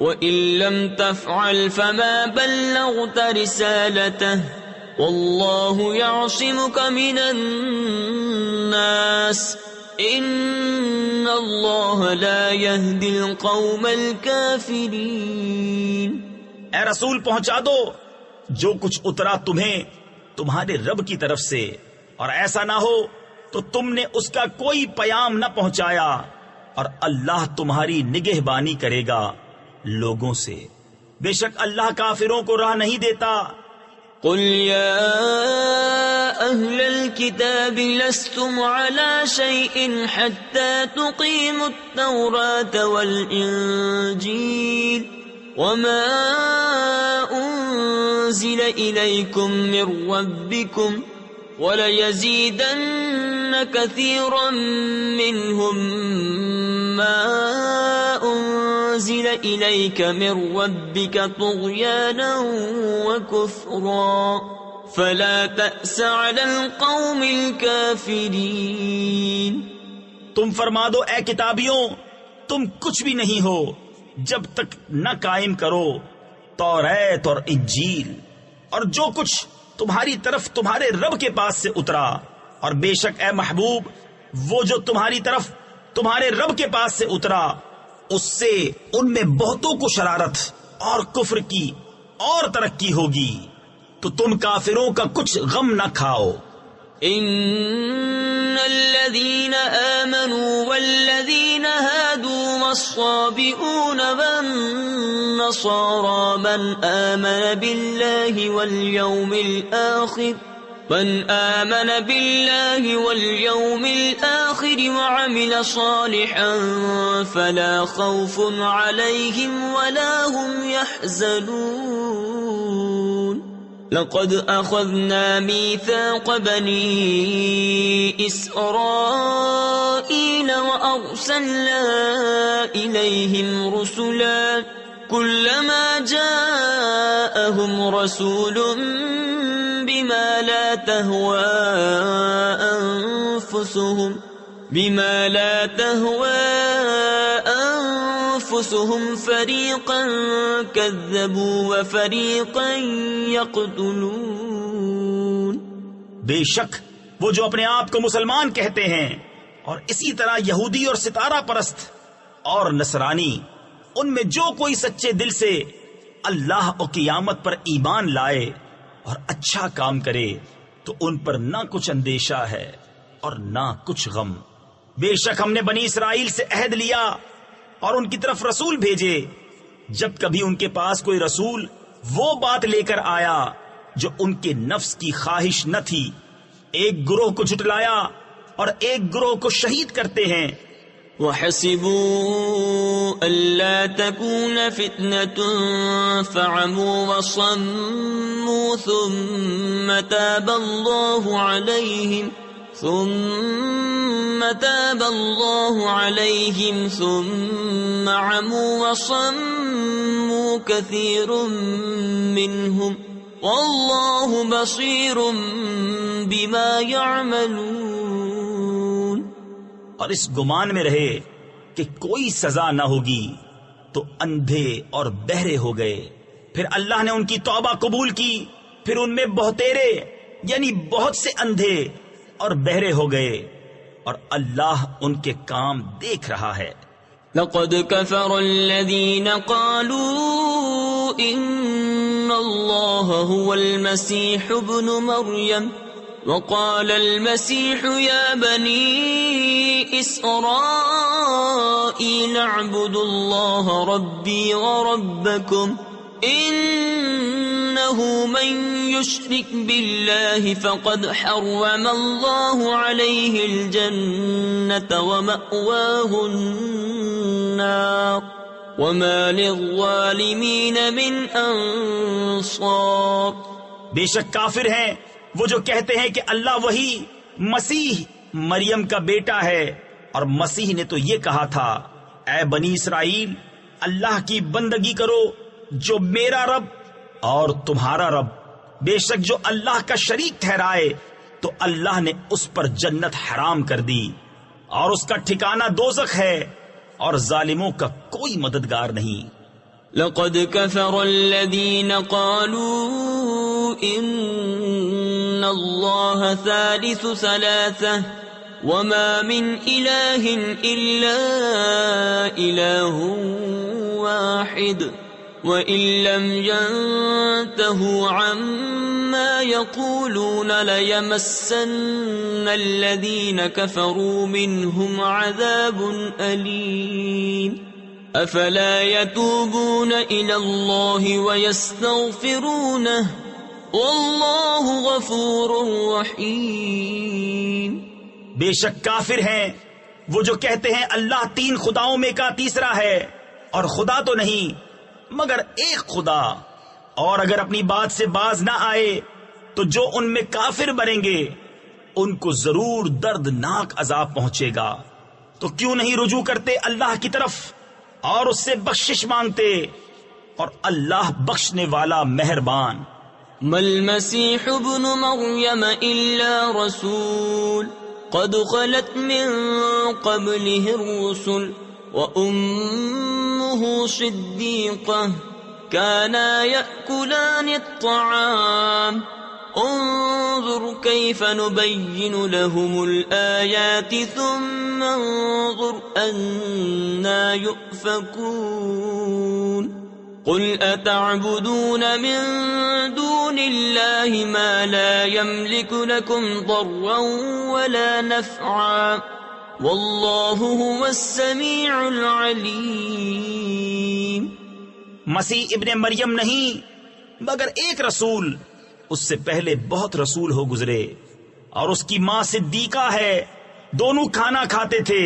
وإن لم تفعل فما بلغت رسالته والله يعصمك من الناس إن الله لا يهدي القوم الكافرين۔ اے رسول پہنچا دو جو کچھ اترا تمہیں تمہارے رب کی طرف سے، اور ایسا نہ ہو تو تم نے اس کا کوئی پیام نہ پہنچایا، اور اللہ تمہاری نگہبانی کرے گا لوگوں سے، بے شک اللہ کافروں کو راہ نہیں دیتا۔ قل يا أهل الكتاب لستم على شيء حتى تقيموا التوراة والإنجيل وما أنزل إليكم من ربكم وليزيدن كثيرا منهم ما أنزل إليك من ربك طغيانا وكفرا فلا تأس على القوم الكافرين۔ تم فرما دو اے کتابیوں تم کچھ بھی نہیں ہو جب تک نہ قائم کرو توریت اور انجیل اور جو کچھ تمہاری طرف تمہارے رب کے پاس سے اترا، اور بے شک اے محبوب وہ جو تمہاری طرف تمہارے رب کے پاس سے اترا اس سے ان میں بہتوں کو شرارت اور کفر کی اور ترقی ہوگی، تو تم کافروں کا کچھ غم نہ کھاؤ۔ ان الذين آمنوا والذين هادوا والصابئون والنصارى من آمن بالله واليوم الآخر وعمل صالحا فلا خوف عليهم ولا هم يحزنون۔ لقد أخذنا ميثاق بني إسرائيل وأرسلنا إليهم رسلا كلما جاءهم رسول بما لا تهوى أنفسهم فريقا كذبوا وفريقا يقتلون۔ بے شک وہ جو اپنے آپ کو مسلمان کہتے ہیں اور اسی طرح یہودی اور ستارہ پرست اور نصرانی، ان میں جو کوئی سچے دل سے اللہ اور قیامت پر ایمان لائے اور اچھا کام کرے تو ان پر نہ کچھ اندیشہ ہے اور نہ کچھ غم۔ بے شک ہم نے بنی اسرائیل سے عہد لیا اور ان کی طرف رسول بھیجے، جب کبھی ان کے پاس کوئی رسول وہ بات لے کر آیا جو ان کے نفس کی خواہش نہ تھی، ایک گروہ کو جھٹلایا اور ایک گروہ کو شہید کرتے ہیں۔ وَحَسِبُوا أَلَّا تَكُونَ فِتْنَةٌ فَعَمُوا وَصَمُّوا ثُمَّ تَابَ اللَّهُ عَلَيْهِمْ ثُمَّ عَمُوا وَصَمُّوا كَثِيرٌ مِّنْهُمْ وَاللَّهُ بَصِيرٌ بِمَا يَعْمَلُونَ۔ اور اس گمان میں رہے کہ کوئی سزا نہ ہوگی تو اندھے اور بہرے ہو گئے، پھر اللہ نے ان کی توبہ قبول کی، پھر ان میں بہتیرے یعنی بہت سے اندھے اور بہرے ہو گئے، اور اللہ ان کے کام دیکھ رہا ہے۔ لقد كفر الذين قالوا إن الله هو المسيح ابن مريم وقال المسيح يا بني إسرائيل اعبدوا الله ربي وربكم إنه من يشرك بالله فقد حرم الله عليه الجنة ومأواه النار وما للظالمين من أنصار. بے شک کافر ہیں وہ جو کہتے ہیں کہ اللہ وہی مسیح مریم کا بیٹا ہے، اور مسیح نے تو یہ کہا تھا اے بنی اسرائیل اللہ کی بندگی کرو جو میرا رب اور تمہارا رب، بے شک جو اللہ کا شریک ٹھہرائے تو اللہ نے اس پر جنت حرام کر دی اور اس کا ٹھکانہ دوزخ ہے اور ظالموں کا کوئی مددگار نہیں. لقد كفر الذين قالوا إن الله ثالث ثلاثة وما من إله إلا إله واحد وإن لم ينتهوا عما يقولون ليمسن الذين كفروا منهم عذاب أليم. افلا يتوبون الى الله ويستغفرونه والله غفور رحيم. بے شک کافر ہیں وہ جو کہتے ہیں اللہ تین خداؤں میں کا تیسرا ہے، اور خدا تو نہیں مگر ایک خدا، اور اگر اپنی بات سے باز نہ آئے تو جو ان میں کافر بنیں گے ان کو ضرور دردناک عذاب پہنچے گا. تو کیوں نہیں رجوع کرتے اللہ کی طرف اور اس سے بخشش مانگتے، اور اللہ بخشنے والا مہربان. ما المسيح ابن مريم إلا رسول قد خلت من قبله الرسل وأمه صديقة كانا يأكلان الطعام انظر كيف نبين لهم الآيات ثم انظر أنا يؤفكون. قل أتعبدون من دون الله ما لا يملك لكم ضرا ولا نفعا والله هو السميع العليم. مسیح ابن مریم نہیں مگر ایک رسول، اس سے پہلے بہت رسول ہو گزرے، اور اس کی ماں صدیقہ ہے، دونوں کھانا کھاتے تھے.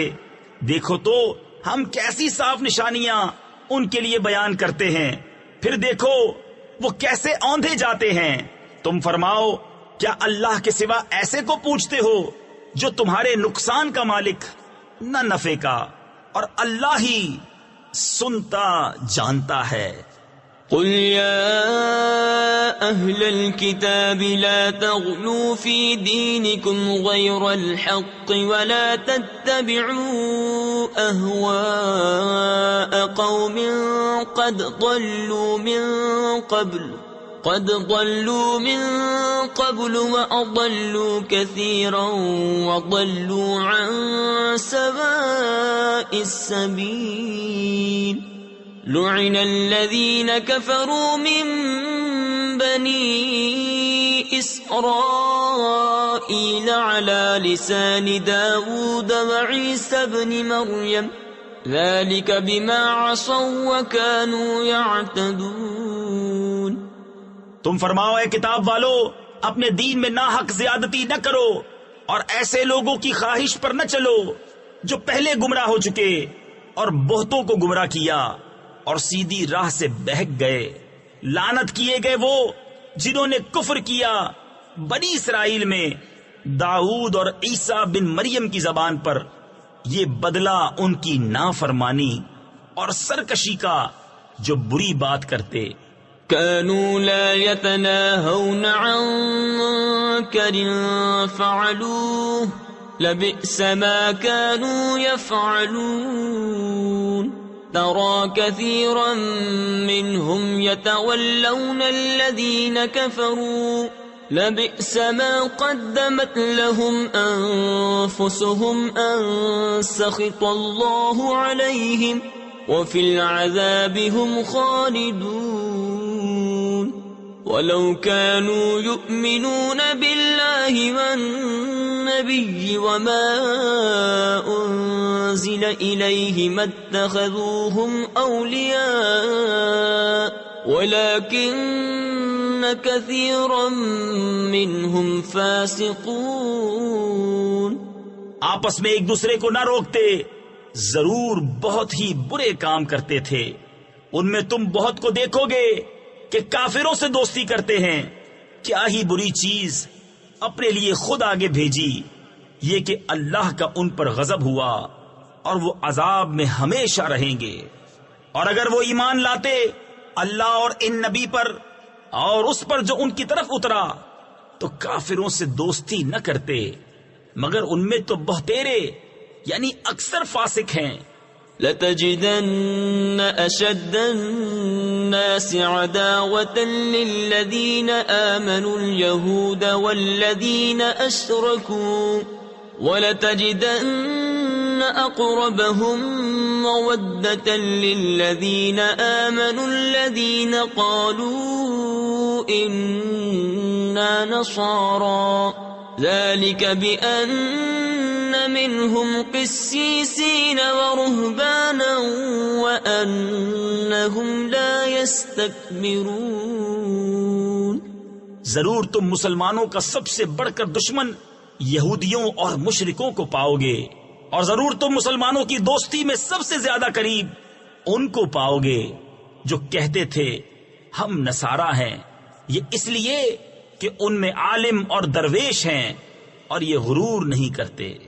دیکھو تو ہم کیسی صاف نشانیاں ان کے لیے بیان کرتے ہیں، پھر دیکھو وہ کیسے اوندھے جاتے ہیں. تم فرماؤ کیا اللہ کے سوا ایسے کو پوچھتے ہو جو تمہارے نقصان کا مالک نہ نفع کا، اور اللہ ہی سنتا جانتا ہے. قل يا أهل الكتاب لا تغلوا في دينكم غير الحق ولا تتبعوا أهواء قوم قد ضلوا من قبل وأضلوا كثيرا وضلوا عن سواء السبيل. لعن الذين كفروا من بني إسرائيل على لسان داود وعيسى بن مريم ذلك بما عصوا وكانوا يعتدون. تم فرماؤ اے کتاب والو اپنے دین میں ناحق زیادتی نہ کرو اور ایسے لوگوں کی خواہش پر نہ چلو جو پہلے گمراہ ہو چکے اور بہتوں کو گمراہ کیا اور سیدھی راہ سے بہک گئے. لعنت کیے گئے وہ جنہوں نے کفر کیا بنی اسرائیل میں داؤد اور عیسیٰ بن مریم کی زبان پر. یہ بدلہ ان کی نافرمانی اور سرکشی کا جو بری بات کرتے. كانوا لا يتناهون عن منكر فعلوه لبئس ما كانوا يفعلون. ترى كثيرا منهم يتولون الذين كفروا لبئس ما قدمت لهم أنفسهم أن سخط الله عليهم وفي العذاب هم خالدون. وَلَوْ كَانُوا يُؤْمِنُونَ بِاللَّهِ وَالنَّبِيِّ وَمَا أُنزِلَ إِلَيْهِ مَا اتَّخَذُوهُمْ أَوْلِيَاءَ وَلَكِنَّ كَثِيرًا مِّنْهُمْ فَاسِقُونَ۔ آپس میں ایک دوسرے کو نہ روکتے، ضرور بہت ہی برے کام کرتے تھے۔ ان میں تم بہت کو دیکھو گے کہ کافروں سے دوستی کرتے ہیں۔ کیا ہی بری چیز اپنے لیے خود آگے بھیجی، یہ کہ اللہ کا ان پر غضب ہوا اور وہ عذاب میں ہمیشہ رہیں گے۔ اور اگر وہ ایمان لاتے اللہ اور ان نبی پر اور اس پر جو ان کی طرف اترا تو کافروں سے دوستی نہ کرتے، مگر ان میں تو بہتیرے یعنی اکثر فاسق ہیں۔ لَتَجِدَنَّ أَشَدَّ النَّاسِ عَدَاوَةً لِلَّذِينَ آمَنُوا الْيَهُودَ وَالَّذِينَ أَشْرَكُوا وَلَتَجِدَنَّ أَقْرَبَهُم مَّوَدَّةً لِلَّذِينَ آمَنُوا الَّذِينَ قَالُوا إِنَّا نَصَارَىٰ ذَلِكَ بِأَنَّ مِنْهُمْ قِسِّيسِينَ وَرُهْبَانًا وَأَنَّهُمْ لَا يَسْتَكْبِرُونَ۔ ضرور تم مسلمانوں کا سب سے بڑھ کر دشمن یہودیوں اور مشرکوں کو پاؤ گے، اور ضرور تم مسلمانوں کی دوستی میں سب سے زیادہ قریب ان کو پاؤ گے جو کہتے تھے ہم نصارہ ہیں، یہ اس لیے کہ ان میں عالم اور درویش ہیں اور یہ غرور نہیں کرتے۔